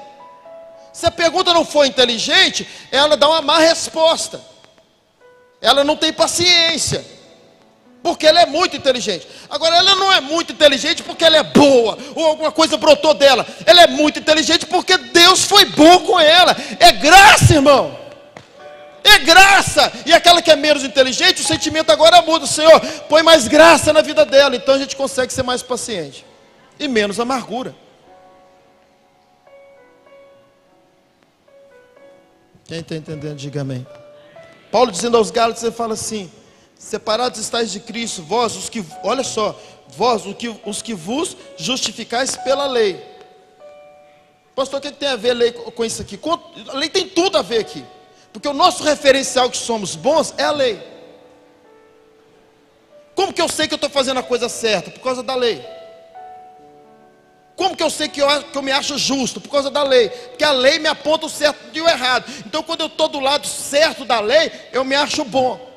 A: Se a pergunta não for inteligente, ela dá uma má resposta. Ela não tem paciência. Porque ela é muito inteligente. Agora ela não é muito inteligente porque ela é boa, ou alguma coisa brotou dela. Ela é muito inteligente porque Deus foi bom com ela. É graça, irmão. É graça. E aquela que é menos inteligente, o sentimento agora muda. O Senhor põe mais graça na vida dela. Então a gente consegue ser mais paciente. E menos amargura. Quem está entendendo, diga amém. Paulo dizendo aos Gálatas, ele fala assim: separados estáis de Cristo, vós os que, olha só, vós os que vos justificais pela lei. Pastor, o que tem a ver a lei com isso aqui? A lei tem tudo a ver aqui. Porque o nosso referencial que somos bons é a lei. Como que eu sei que eu estou fazendo a coisa certa? Por causa da lei. Como que eu sei que eu me acho justo? Por causa da lei. Porque a lei me aponta o certo e o errado. Então quando eu estou do lado certo da lei, eu me acho bom.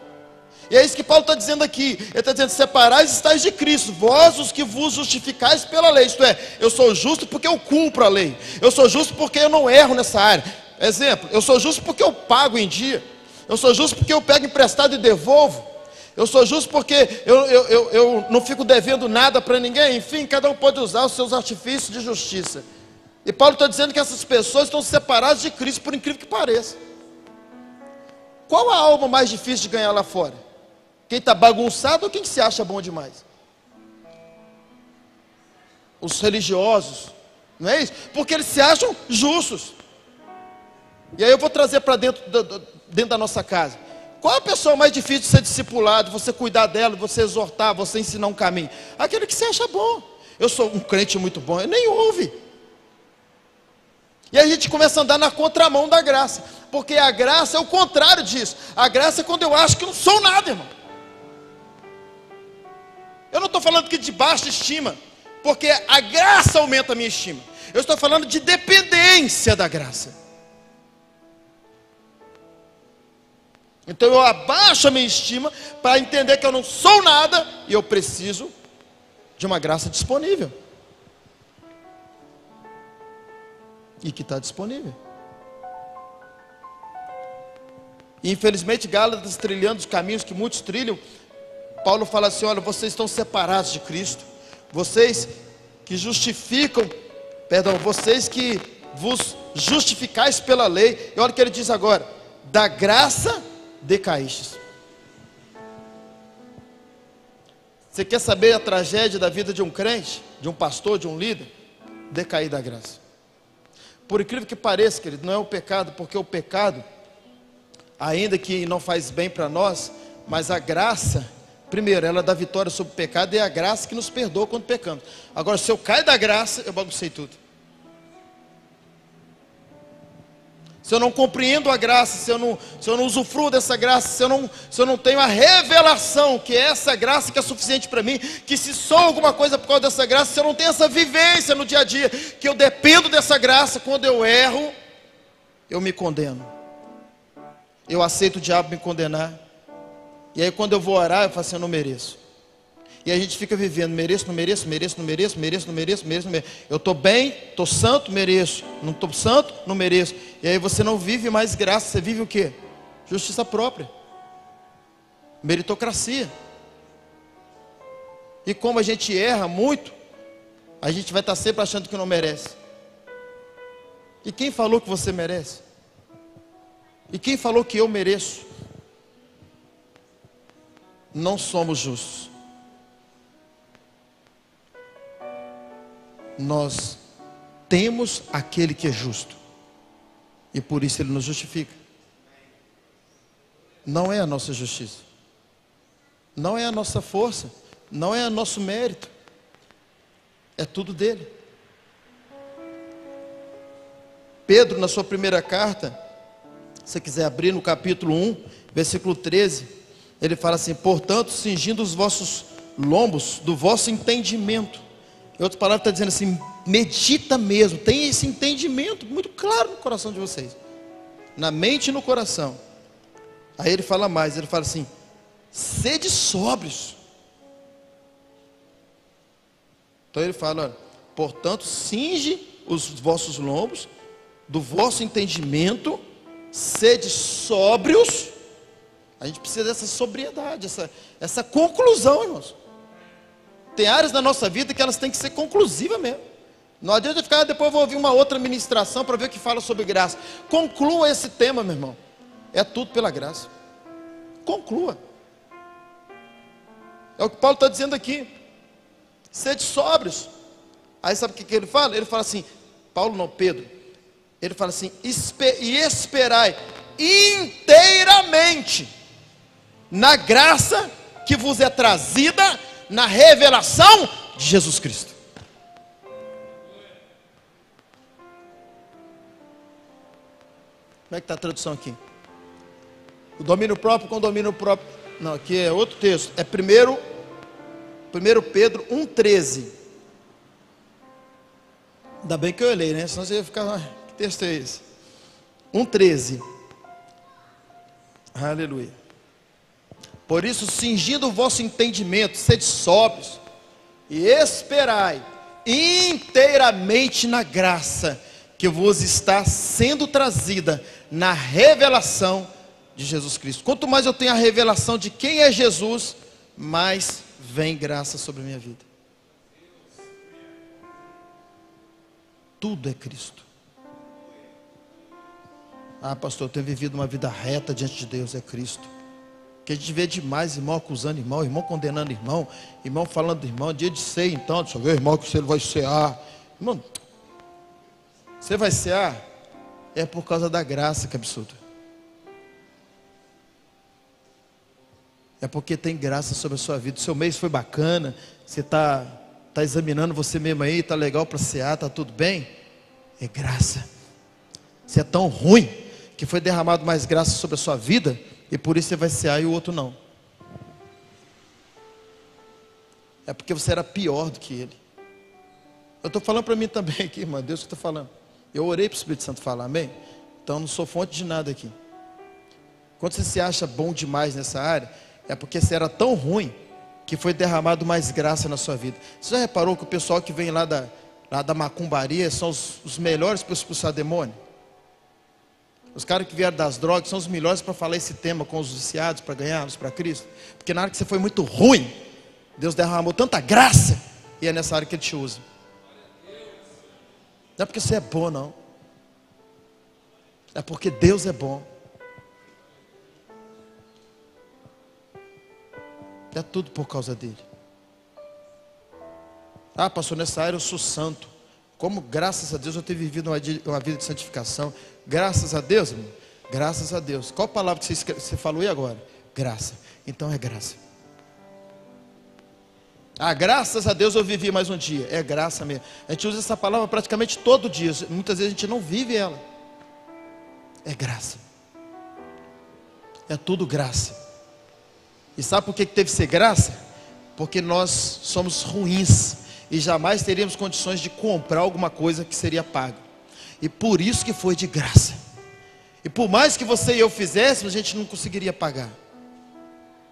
A: E é isso que Paulo está dizendo aqui. Ele está dizendo: separais estáis de Cristo, vós os que vos justificais pela lei. Isto é, eu sou justo porque eu cumpro a lei. Eu sou justo porque eu não erro nessa área. Exemplo, eu sou justo porque eu pago em dia. Eu sou justo porque eu pego emprestado e devolvo. Eu sou justo porque eu não fico devendo nada para ninguém. Enfim, cada um pode usar os seus artifícios de justiça. E Paulo está dizendo que essas pessoas estão separadas de Cristo, por incrível que pareça. Qual a alma mais difícil de ganhar lá fora? Quem está bagunçado ou quem se acha bom demais? os religiosos, não é isso? Porque eles se acham justos. E aí eu vou trazer para dentro da nossa casa. Qual a pessoa mais difícil de ser discipulado, você cuidar dela, você exortar, você ensinar um caminho? Aquele que se acha bom. Eu sou um crente muito bom, nem ouve. E a gente começa a andar na contramão da graça, porque a graça é o contrário disso. A graça é quando eu acho que eu não sou nada, irmão. Eu não estou falando que de baixa estima, porque a graça aumenta a minha estima. Eu estou falando de dependência da graça. Então eu abaixo a minha estima para entender que eu não sou nada e eu preciso de uma graça disponível. E que está disponível. E infelizmente Gálatas, trilhando os caminhos que muitos trilham, Paulo fala assim: olha, vocês estão separados de Cristo. Vocês que vocês que vos justificais pela lei. E olha o que ele diz agora: da graça decaístes. Você quer saber a tragédia da vida de um crente, de um pastor, de um líder? Decair da graça. Por incrível que pareça, querido, não é o pecado, porque o pecado, ainda que não faz bem para nós, mas a graça, primeiro, ela dá vitória sobre o pecado, e é a graça que nos perdoa quando pecamos. Agora, se eu caio da graça, eu baguncei tudo. Se eu não compreendo a graça, se eu não usufruo dessa graça, se eu não tenho a revelação que é essa graça que é suficiente para mim, que se sou alguma coisa por causa dessa graça, se eu não tenho essa vivência no dia a dia, que eu dependo dessa graça, quando eu erro, eu me condeno. Eu aceito o diabo me condenar. E aí quando eu vou orar, eu falo assim: eu não mereço. E a gente fica vivendo: mereço, não mereço, mereço, não mereço, mereço, não mereço, mereço, não mereço. Eu estou bem, estou santo, mereço. Não estou santo, não mereço. E aí você não vive mais graça, você vive o quê? Justiça própria. Meritocracia. E como a gente erra muito, a gente vai estar sempre achando que não merece. E quem falou que você merece? E quem falou que eu mereço? Não somos justos. Nós temos aquele que é justo, e por isso ele nos justifica. Não é a nossa justiça, não é a nossa força, não é o nosso mérito, é tudo dele. Pedro, na sua primeira carta, se você quiser abrir no capítulo 1, versículo 13, ele fala assim: portanto, cingindo os vossos lombos do vosso entendimento. Em outras palavras, está dizendo assim: medita mesmo, tem esse entendimento muito claro no coração de vocês, na mente e no coração. Aí ele fala mais, ele fala assim: sede sóbrios. Então ele fala: olha, portanto, cinge os vossos lombos do vosso entendimento, sede sóbrios. A gente precisa dessa sobriedade, essa conclusão, irmãos. Tem áreas da nossa vida que elas têm que ser conclusivas mesmo. Não adianta ficar: depois eu vou ouvir uma outra ministração para ver o que fala sobre graça. Conclua esse tema, meu irmão. É tudo pela graça. Conclua. É o que Paulo está dizendo aqui. Sede sóbrios. Aí sabe o que ele fala? Ele fala assim, Paulo não, Pedro. Ele fala assim: e esperai inteiramente na graça que vos é trazida na revelação de Jesus Cristo. Como é que está a tradução aqui? O domínio próprio com domínio próprio. Não, aqui é outro texto. É 1 Pedro 1,13. Ainda bem que eu olhei, né? Senão você ia ficar: que texto é esse? 1,13. Aleluia. Por isso, cingindo o vosso entendimento, sede sóbrios e esperai inteiramente na graça que vos está sendo trazida na revelação de Jesus Cristo. Quanto mais eu tenho a revelação de quem é Jesus, mais vem graça sobre a minha vida. Tudo é Cristo. Ah, pastor, eu tenho vivido uma vida reta diante de Deus. É Cristo. Porque a gente vê demais irmão acusando irmão, irmão condenando irmão, irmão falando do irmão, dia de ceia então, deixa eu ver irmão que você vai cear. Irmão, você vai cear? É por causa da graça, que absurdo. É porque tem graça sobre a sua vida. O seu mês foi bacana, você está examinando você mesmo aí, está legal para cear, está tudo bem? É graça. Você é tão ruim que foi derramado mais graça sobre a sua vida e por isso você vai cear e o outro não. É porque você era pior do que ele. Eu estou falando para mim também aqui, irmão, Deus que está falando. Eu orei para o Espírito Santo falar, amém? Então eu não sou fonte de nada aqui. Quando você se acha bom demais nessa área, é porque você era tão ruim que foi derramado mais graça na sua vida. Você já reparou que o pessoal que vem lá da macumbaria são os melhores para expulsar demônio? Os caras que vieram das drogas são os melhores para falar esse tema com os viciados, para ganhá-los para Cristo. Porque na hora que você foi muito ruim, Deus derramou tanta graça, e é nessa área que Ele te usa. Não é porque você é bom, não. É porque Deus é bom. É tudo por causa dele. Ah, pastor, nessa área eu sou santo. Como graças a Deus eu tenho vivido uma vida de santificação. Graças a Deus, irmão. Graças a Deus. Qual palavra que você falou aí agora? Graça. Então é graça. Ah, graças a Deus eu vivi mais um dia. É graça mesmo. A gente usa essa palavra praticamente todo dia. Muitas vezes a gente não vive ela. É graça. É tudo graça. E sabe por que teve que ser graça? Porque nós somos ruins e jamais teríamos condições de comprar alguma coisa que seria paga. E por isso que foi de graça. E por mais que você e eu fizéssemos, a gente não conseguiria pagar.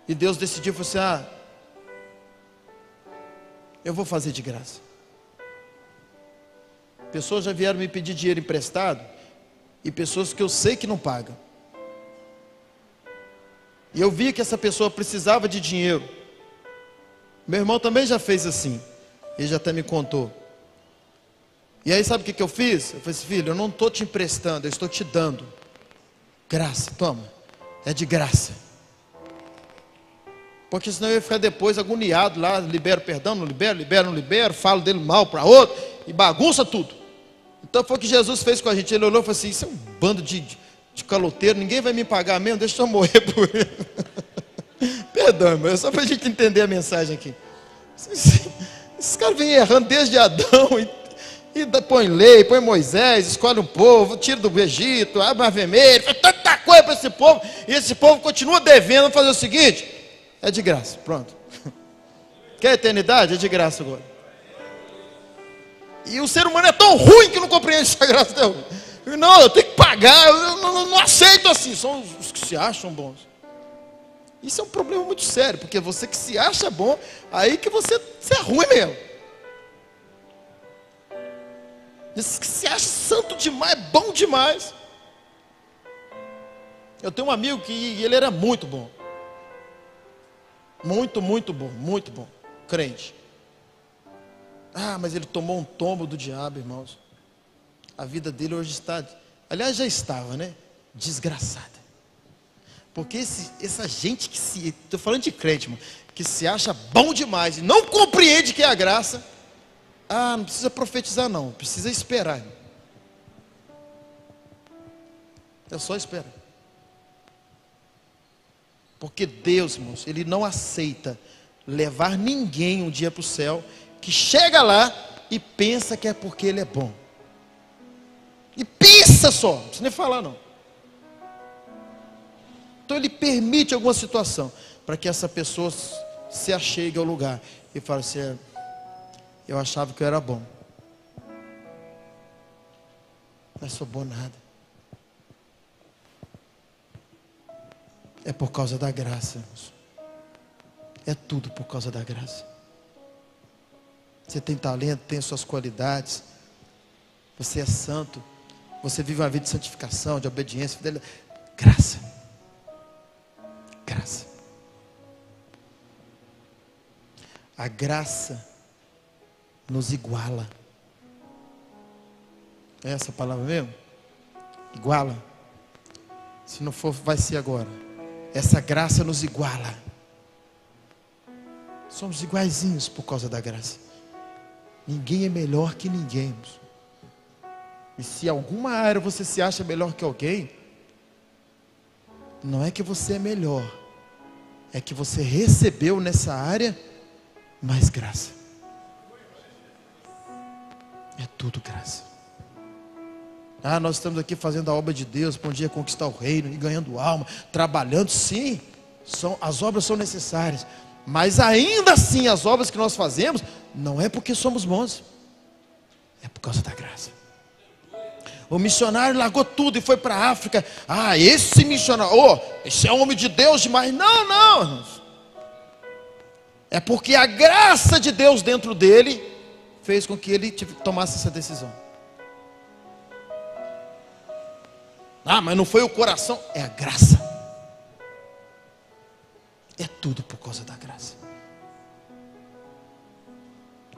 A: E Deus decidiu, falou assim, eu vou fazer de graça. Pessoas já vieram me pedir dinheiro emprestado, e pessoas que eu sei que não pagam. E eu vi que essa pessoa precisava de dinheiro. Meu irmão também já fez assim. Ele já até me contou. E aí sabe o que eu fiz? Eu falei assim, filho, eu não estou te emprestando, eu estou te dando. Graça, toma. É de graça. Porque senão eu ia ficar depois agoniado lá, libero perdão, não libero, falo dele mal para outro, e bagunça tudo. Então foi o que Jesus fez com a gente. Ele olhou e falou assim, isso é um bando de caloteiro, ninguém vai me pagar mesmo, deixa eu morrer por ele. Perdão, irmão, é só para a gente entender a mensagem aqui. Esses caras vêm errando desde Adão, e põe lei, põe Moisés, escolhe um povo, tira do Egito, abre o Mar Vermelho, faz tanta coisa para esse povo, e esse povo continua devendo. Vamos fazer o seguinte, é de graça, pronto. Quer eternidade? É de graça agora. E o ser humano é tão ruim que não compreende essa graça até hoje. Não, eu tenho que pagar, eu não aceito assim. São os que se acham bons. Isso é um problema muito sério, porque você que se acha bom, aí que você é ruim mesmo. Esse que se acha santo demais, bom demais. Eu tenho um amigo que ele era muito bom. Muito bom. Crente. Ah, mas ele tomou um tombo do diabo, irmãos. A vida dele hoje está, aliás já estava, né? Desgraçada. Porque essa gente que estou falando de crente, irmão, que se acha bom demais e não compreende que é a graça. Ah, não precisa profetizar não, precisa esperar. Irmão. É só esperar. Porque Deus, irmãos, Ele não aceita levar ninguém um dia para o céu, que chega lá e pensa que é porque Ele é bom. E pensa só, não precisa nem falar não. Então Ele permite alguma situação, para que essa pessoa se achegue ao lugar, e fale assim, eu achava que eu era bom. Não sou bom nada. É por causa da graça, irmãos. É tudo por causa da graça. Você tem talento, tem suas qualidades. Você é santo. Você vive uma vida de santificação, de obediência, fidelidade. Graça. Graça. A graça nos iguala. É essa a palavra mesmo? Iguala. Se não for, vai ser agora. essa graça nos iguala. Somos iguaizinhos por causa da graça. Ninguém é melhor que ninguém. E se em alguma área você se acha melhor que alguém, não é que você é melhor, é que você recebeu nessa área mais graça. É tudo graça. Nós estamos aqui fazendo a obra de Deus, para um dia conquistar o reino e ganhando alma, trabalhando, sim, as obras são necessárias, mas ainda assim as obras que nós fazemos, não é porque somos bons, é por causa da graça. O missionário largou tudo e foi para a África. Esse missionário, esse é homem de Deus demais. Não, irmãos. É porque a graça de Deus dentro dele fez com que ele tomasse essa decisão. Mas não foi o coração, é a graça. É tudo por causa da graça.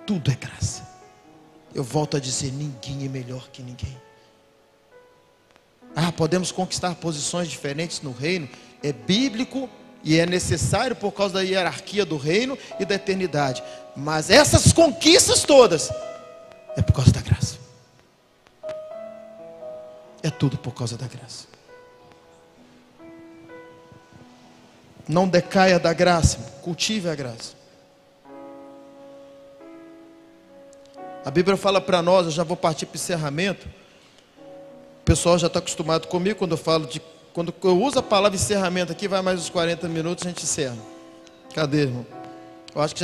A: Tudo é graça. Eu volto a dizer, ninguém é melhor que ninguém. Podemos conquistar posições diferentes no reino, é bíblico e é necessário por causa da hierarquia do reino e da eternidade. Mas essas conquistas todas é por causa da graça. É tudo por causa da graça. Não decaia da graça, cultive a graça. A Bíblia fala para nós, eu já vou partir para o encerramento. O pessoal já está acostumado comigo quando eu uso a palavra encerramento aqui, vai mais uns 40 minutos, a gente encerra. Cadê, irmão? Eu acho que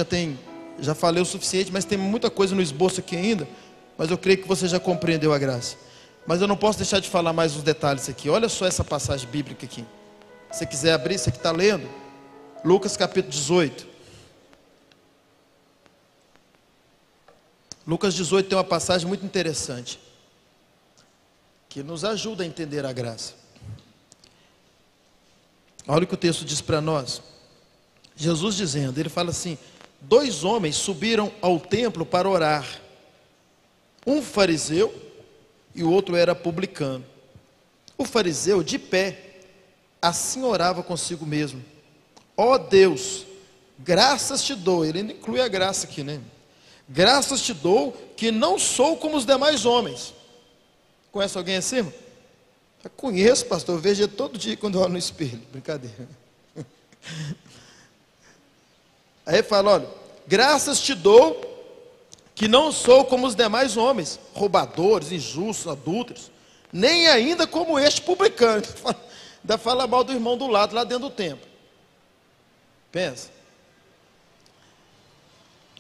A: já falei o suficiente, mas tem muita coisa no esboço aqui ainda, mas eu creio que você já compreendeu a graça. Mas eu não posso deixar de falar mais uns detalhes aqui. Olha só essa passagem bíblica aqui. Se você quiser abrir, você que está lendo, Lucas capítulo 18. Lucas 18 tem uma passagem muito interessante, que nos ajuda a entender a graça. Olha o que o texto diz para nós. Jesus dizendo, ele fala assim: 2 homens subiram ao templo para orar. Um fariseu e o outro era publicano. O fariseu, de pé, assim orava consigo mesmo: ó Deus, graças te dou. Ele ainda inclui a graça aqui, né? Graças te dou que não sou como os demais homens. Conhece alguém assim, irmão? Eu conheço, pastor, eu vejo ele todo dia quando eu olho no espelho. Brincadeira. Aí ele fala, olha, graças te dou que não sou como os demais homens, roubadores, injustos, adúlteros, nem ainda como este publicano. Ainda fala mal do irmão do lado, lá dentro do templo. Pensa.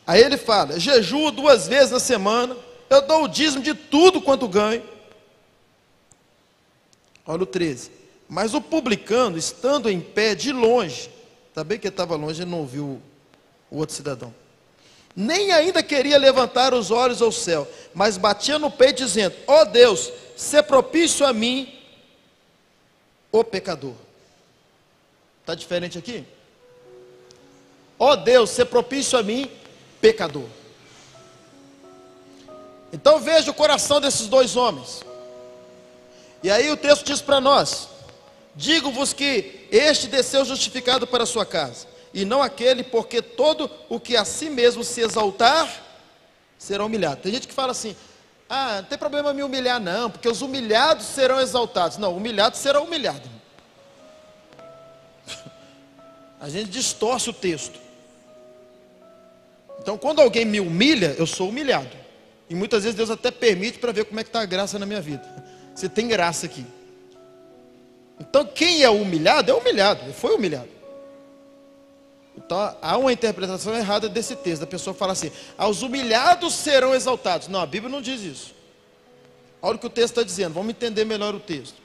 A: Aí ele fala, jejuo 2 vezes na semana, eu dou o dízimo de tudo quanto ganho. Olha o 13. Mas o publicano, estando em pé de longe, está bem que ele estava longe, ele não ouviu o outro cidadão, nem ainda queria levantar os olhos ao céu, mas batia no peito dizendo, ó Deus, sê propício a mim, o pecador. Está diferente aqui? Ó Deus, sê propício a mim, pecador. Então veja o coração desses 2 homens. E aí o texto diz para nós, digo-vos que este desceu justificado para a sua casa, e não aquele, porque todo o que a si mesmo se exaltar, será humilhado. Tem gente que fala assim, não tem problema me humilhar não, porque os humilhados serão exaltados. Não, humilhado será humilhado. A gente distorce o texto. Então quando alguém me humilha, eu sou humilhado. E muitas vezes Deus até permite para ver como é que está a graça na minha vida. Você tem graça aqui. Então quem é humilhado, ele foi humilhado. Então há uma interpretação errada desse texto. A pessoa fala assim, os humilhados serão exaltados. Não, a Bíblia não diz isso. Olha o que o texto está dizendo, vamos entender melhor o texto.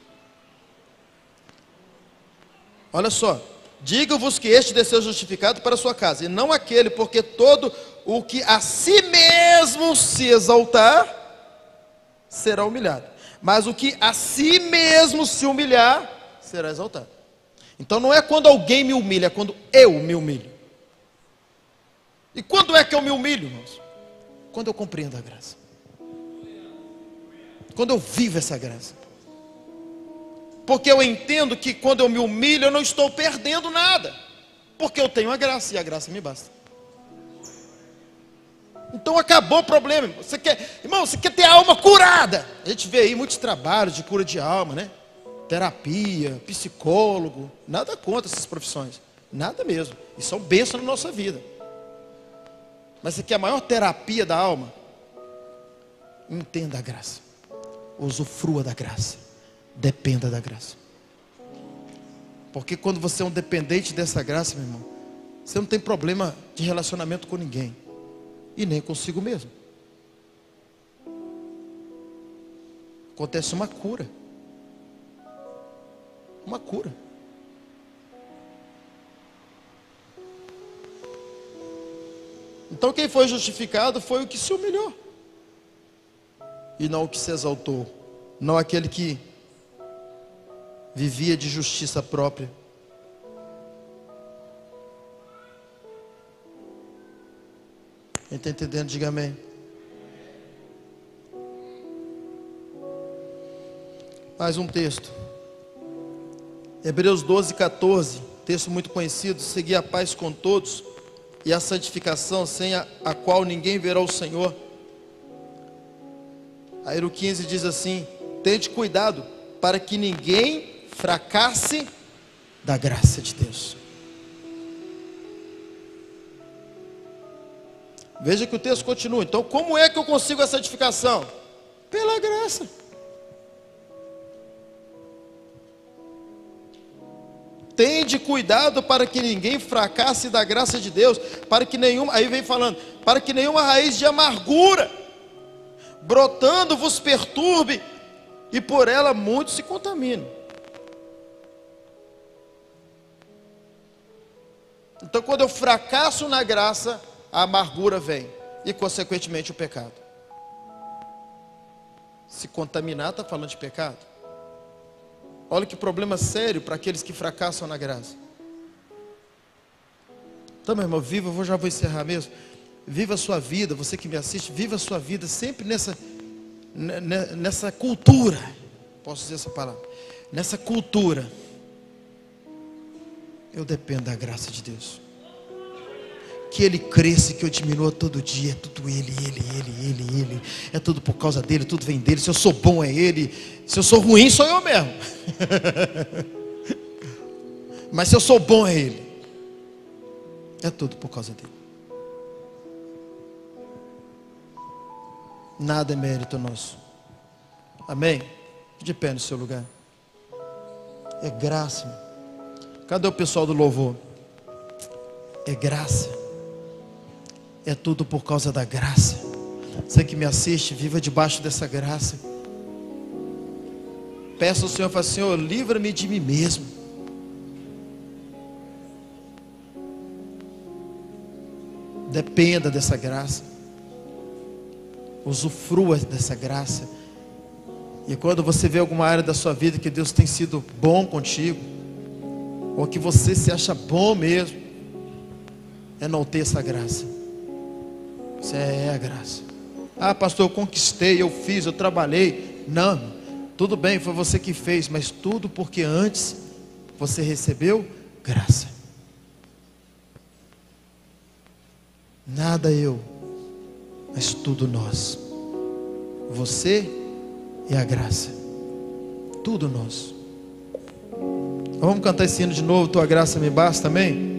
A: Olha só, digo-vos que este desceu justificado para a sua casa, e não aquele, porque todo o que a si mesmo se exaltar, será humilhado. Mas o que a si mesmo se humilhar, será exaltado. Então não é quando alguém me humilha, é quando eu me humilho. E quando é que eu me humilho, irmãos? Quando eu compreendo a graça. Quando eu vivo essa graça. Porque eu entendo que quando eu me humilho, eu não estou perdendo nada. Porque eu tenho a graça, e a graça me basta. Então acabou o problema. Irmão, você quer ter a alma curada? A gente vê aí muitos trabalhos de cura de alma, né? Terapia, psicólogo. Nada contra essas profissões. Nada mesmo. E são bênçãos na nossa vida. Mas você quer a maior terapia da alma? Entenda a graça. Usufrua da graça. Dependa da graça. Porque quando você é um dependente dessa graça, meu irmão, você não tem problema de relacionamento com ninguém. E nem consigo mesmo. Acontece uma cura. Uma cura. Então quem foi justificado foi o que se humilhou. E não o que se exaltou. Não aquele que vivia de justiça própria. Quem está entendendo, diga amém. Mais um texto. Hebreus 12, 14. Texto muito conhecido. Segui a paz com todos e a santificação, sem a qual ninguém verá o Senhor. Aí no 15 diz assim: tente cuidado para que ninguém fracasse da graça de Deus. Veja que o texto continua. Então, como é que eu consigo a santificação? Pela graça. Tende cuidado para que ninguém fracasse da graça de Deus, para que nenhuma, aí vem falando, para que nenhuma raiz de amargura brotando vos perturbe e por ela muitos se contaminam. Então, quando eu fracasso na graça, a amargura vem e consequentemente o pecado. Se contaminar, está falando de pecado. Olha que problema sério para aqueles que fracassam na graça. Então, meu irmão, viva, já vou encerrar mesmo. Viva a sua vida, você que me assiste, viva a sua vida sempre nessa cultura. Posso dizer essa palavra? Nessa cultura. Eu dependo da graça de Deus. Que Ele cresça e que eu diminua todo dia. É tudo Ele. É tudo por causa dEle, tudo vem dEle. Se eu sou bom é Ele. Se eu sou ruim sou eu mesmo. Mas se eu sou bom é Ele. É tudo por causa dEle. Nada é mérito nosso. Amém? De pé no seu lugar. É graça. Cadê o pessoal do louvor? É graça. É tudo por causa da graça. Você que me assiste, viva debaixo dessa graça. Peça ao Senhor, fala: Senhor, livra-me de mim mesmo. Dependa dessa graça. Usufrua dessa graça. E quando você vê alguma área da sua vida que Deus tem sido bom contigo, ou que você se acha bom mesmo, enalteça a graça. Isso é a graça. Ah, pastor, eu conquistei, eu fiz, eu trabalhei. Não, tudo bem, foi você que fez, mas tudo porque antes você recebeu graça. Nada eu, mas tudo nós. Você e a graça. Tudo nós. Vamos cantar esse hino de novo, Tua Graça Me Basta, amém?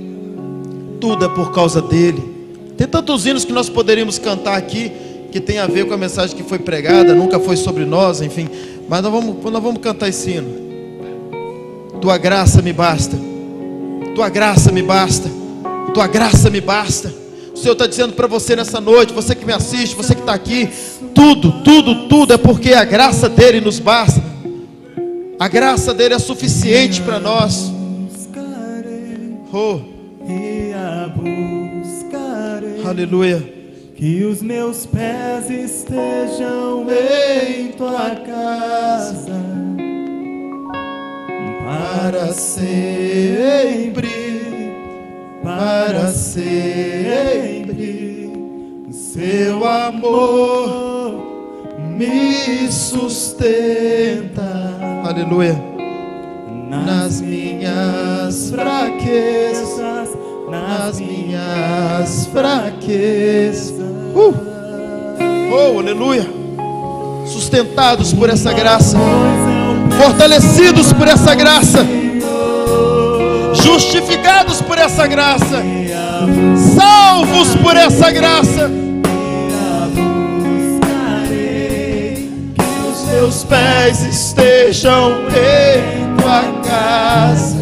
A: Tudo é por causa dEle. Tem tantos hinos que nós poderíamos cantar aqui, que tem a ver com a mensagem que foi pregada, nunca foi sobre nós, enfim. Mas nós vamos cantar esse hino. Tua graça me basta. Tua graça me basta. Tua graça me basta. O Senhor está dizendo para você nessa noite, você que me assiste, você que está aqui, tudo é porque a graça dEle nos basta. A graça dEle é suficiente para nós. Oh.
B: E a buscarei.
A: Aleluia.
B: Que os meus pés estejam em tua casa para sempre, para sempre. Seu amor me sustenta.
A: Aleluia. nas minhas fraquezas, nas minhas fraquezas. Oh, aleluia! Sustentados por essa graça, fortalecidos por essa graça, justificados por essa graça, salvos por essa graça. Que os meus pés estejam em tua casa,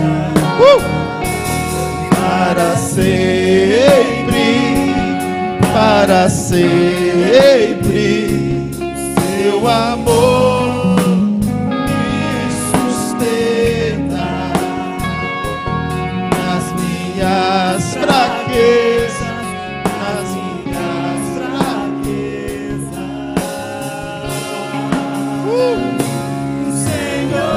A: para sempre, para sempre. Seu amor me sustenta nas minhas fraquezas, nas minhas fraquezas. Senhor,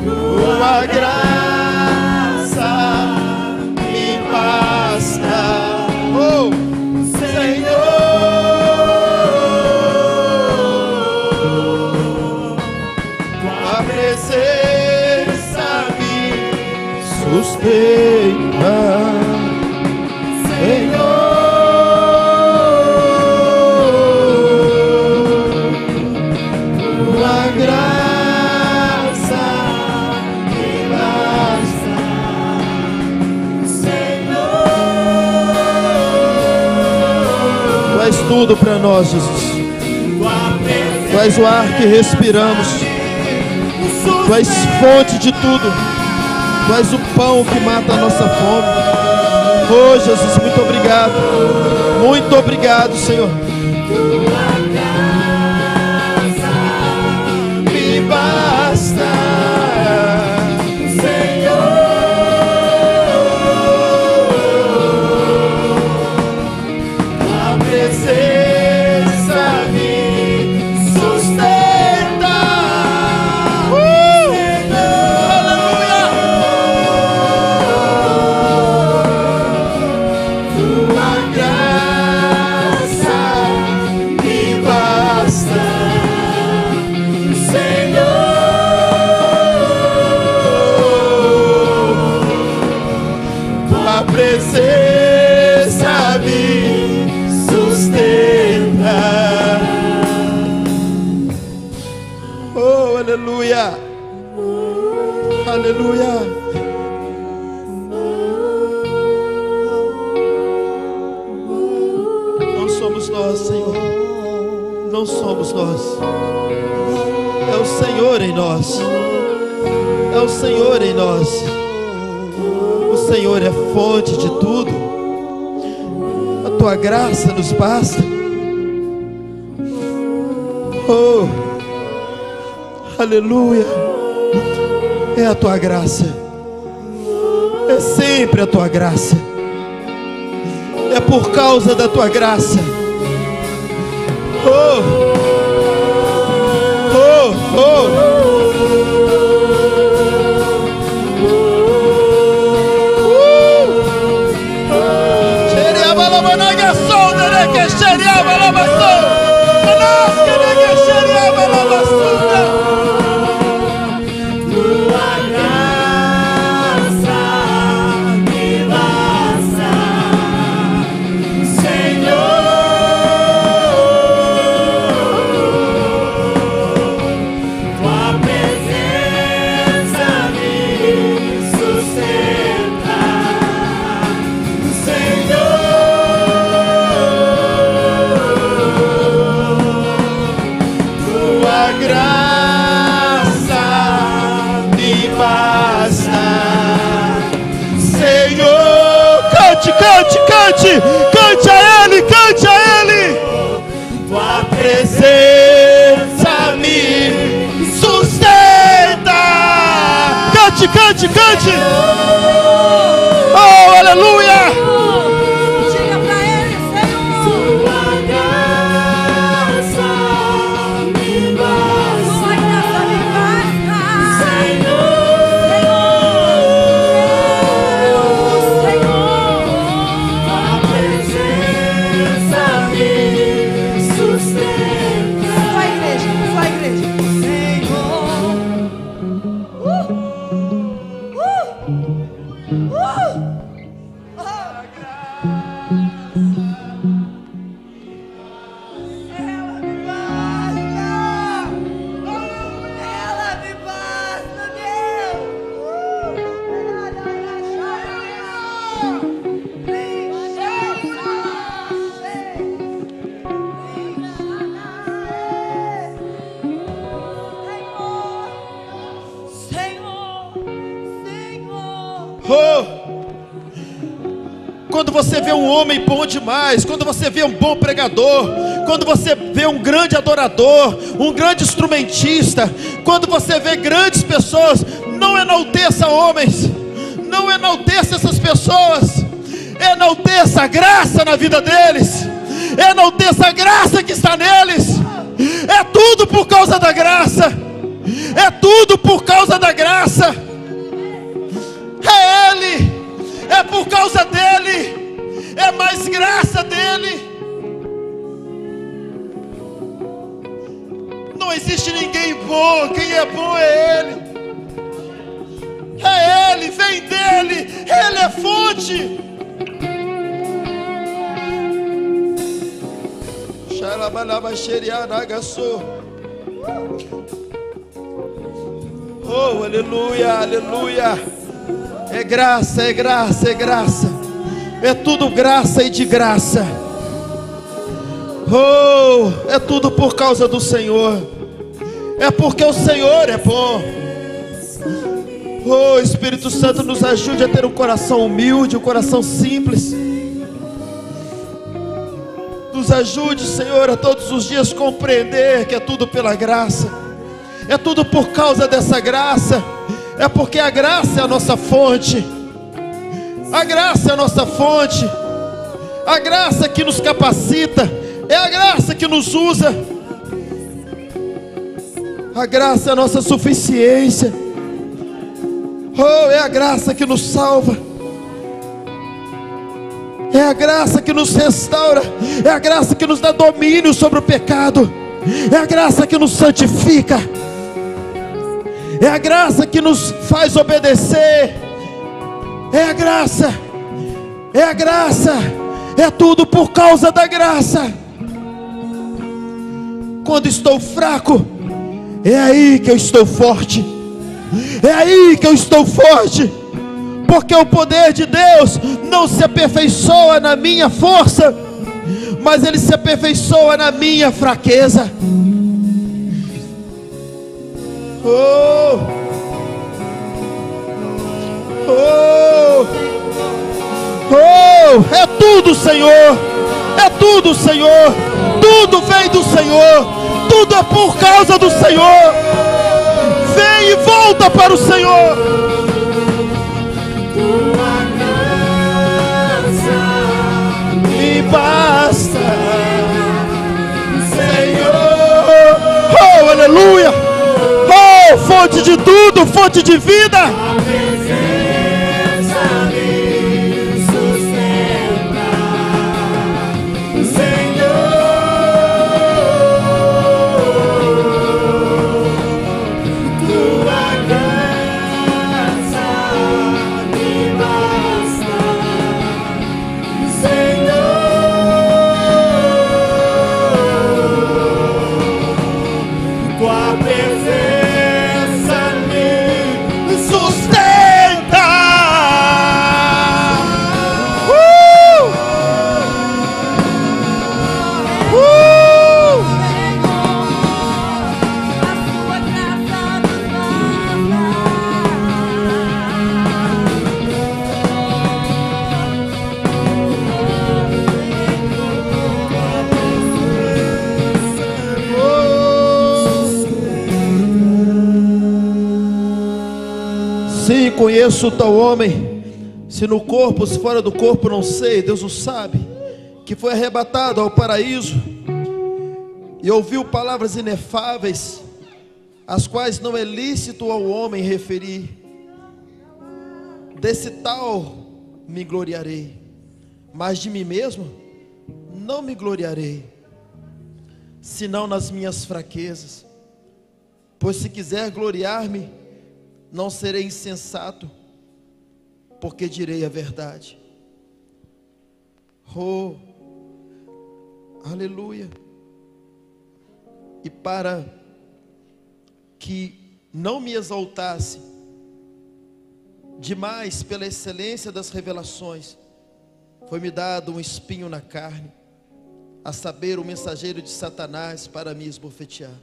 A: tua graça me basta. Suspeita, Senhor, tua graça me basta, Senhor. Tu és tudo para nós, Jesus. Tu és o ar que respiramos. Tu és fonte de tudo. Tu és o pão que mata a nossa fome. Oh, Jesus, muito obrigado. Muito obrigado, Senhor. Tua graça me basta, Senhor. A presença me sustenta. Presença me sustenta. Oh, aleluia, aleluia. Não somos nós, Senhor, não somos nós. É o Senhor em nós, é o Senhor em nós. O Senhor é fonte de tudo. A tua graça nos basta. Oh, aleluia. É a tua graça. É sempre a tua graça. É por causa da tua graça. Oh, oh, oh. Cante, cante, cante a Ele, cante a Ele. Tua presença me sustenta. Cante, cante, cante. Oh, aleluia.
C: Diga pra Ele, Senhor. Tua graça me basta. Tua graça me basta, Senhor.
A: Oh! Quando você vê um homem bom demais, quando você vê um bom pregador, quando você vê um grande adorador, um grande instrumentista, quando você vê grandes pessoas, não enalteça homens, não enalteça essas pessoas, enalteça a graça na vida deles, enalteça a graça que está neles. É tudo por causa da graça, é tudo por causa da graça. É Ele, é por causa dele, é mais graça dele. Não existe ninguém bom, quem é bom é Ele. É Ele, vem dele, Ele é fonte. Oh, aleluia, aleluia. É graça, é graça, é graça. É tudo graça e de graça. Oh, é tudo por causa do Senhor. É porque o Senhor é bom. Oh, Espírito Santo, nos ajude a ter um coração humilde, um coração simples. Nos ajude, Senhor, a todos os dias compreender que é tudo pela graça. É tudo por causa dessa graça. É porque a graça é a nossa fonte. A graça é a nossa fonte. A graça que nos capacita. É a graça que nos usa. A graça é a nossa suficiência. Oh, é a graça que nos salva. É a graça que nos restaura. É a graça que nos dá domínio sobre o pecado. É a graça que nos santifica. É a graça que nos faz obedecer. É a graça. É a graça. É tudo por causa da graça. Quando estou fraco, é aí que eu estou forte. É aí que eu estou forte. Porque o poder de Deus não se aperfeiçoa na minha força, mas Ele se aperfeiçoa na minha fraqueza. Oh, oh, oh, é tudo, Senhor. É tudo, Senhor. Tudo vem do Senhor. Tudo é por causa do Senhor. Vem e volta para o Senhor.
C: Tua graça
A: Me basta, Senhor. Oh, aleluia. Oh, fonte de tudo, fonte de vida.
C: a presença me sustenta, Senhor. Tua graça me basta, Senhor. Tua presença me
A: Sustenta. Sim, conheço o tal homem, se no corpo, se fora do corpo, não sei, Deus o sabe, que foi arrebatado ao paraíso e ouviu palavras inefáveis, as quais não é lícito ao homem referir. Desse tal me gloriarei, mas de mim mesmo não me gloriarei, senão nas minhas fraquezas. Pois se quiser gloriar-me, não serei insensato, porque direi a verdade. Oh, aleluia. E para que não me exaltasse demais pela excelência das revelações, foi-me dado um espinho na carne, a saber, o mensageiro de Satanás para me esbofetear,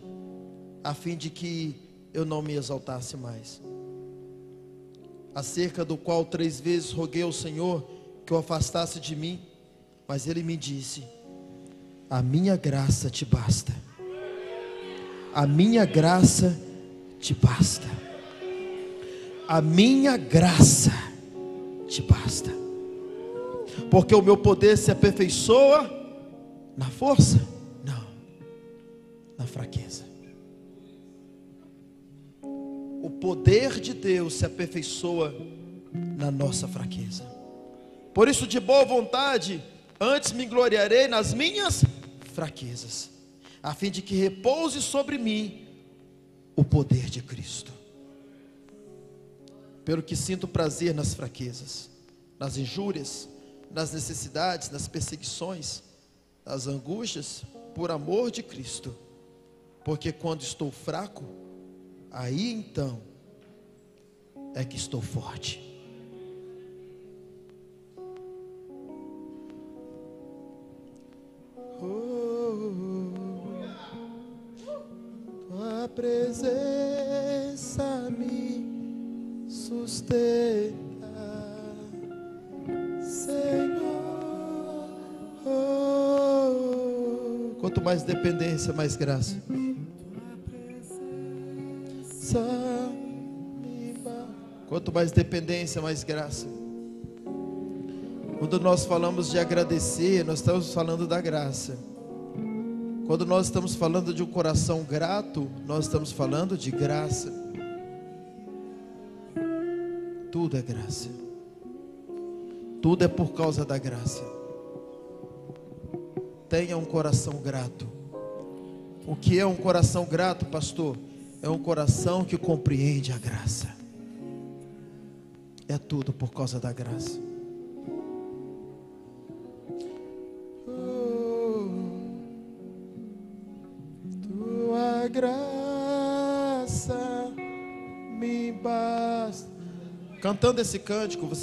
A: a fim de que eu não me exaltasse mais. acerca do qual 3 vezes roguei ao Senhor que o afastasse de mim, mas ele me disse: a minha graça te basta. A minha graça te basta. A minha graça te basta. Porque o meu poder se aperfeiçoa na força? Não, na fraqueza. O poder de Deus se aperfeiçoa na nossa fraqueza. Por isso, de boa vontade, antes me gloriarei nas minhas fraquezas, a fim de que repouse sobre mim o poder de Cristo. Pelo que sinto prazer nas fraquezas, nas injúrias, nas necessidades, nas perseguições, nas angústias, por amor de Cristo. Porque quando estou fraco, aí então é que estou forte. Tua presença me sustenta, Senhor. Quanto mais dependência, mais graça. Quanto mais dependência, mais graça. Quando nós falamos de agradecer, nós estamos falando da graça. Quando nós estamos falando de um coração grato, nós estamos falando de graça. Tudo é graça. Tudo é por causa da graça. Tenha um coração grato. O que é um coração grato, pastor? É um coração que compreende a graça. É tudo por causa da graça. Tua graça me basta. Cantando esse cântico, você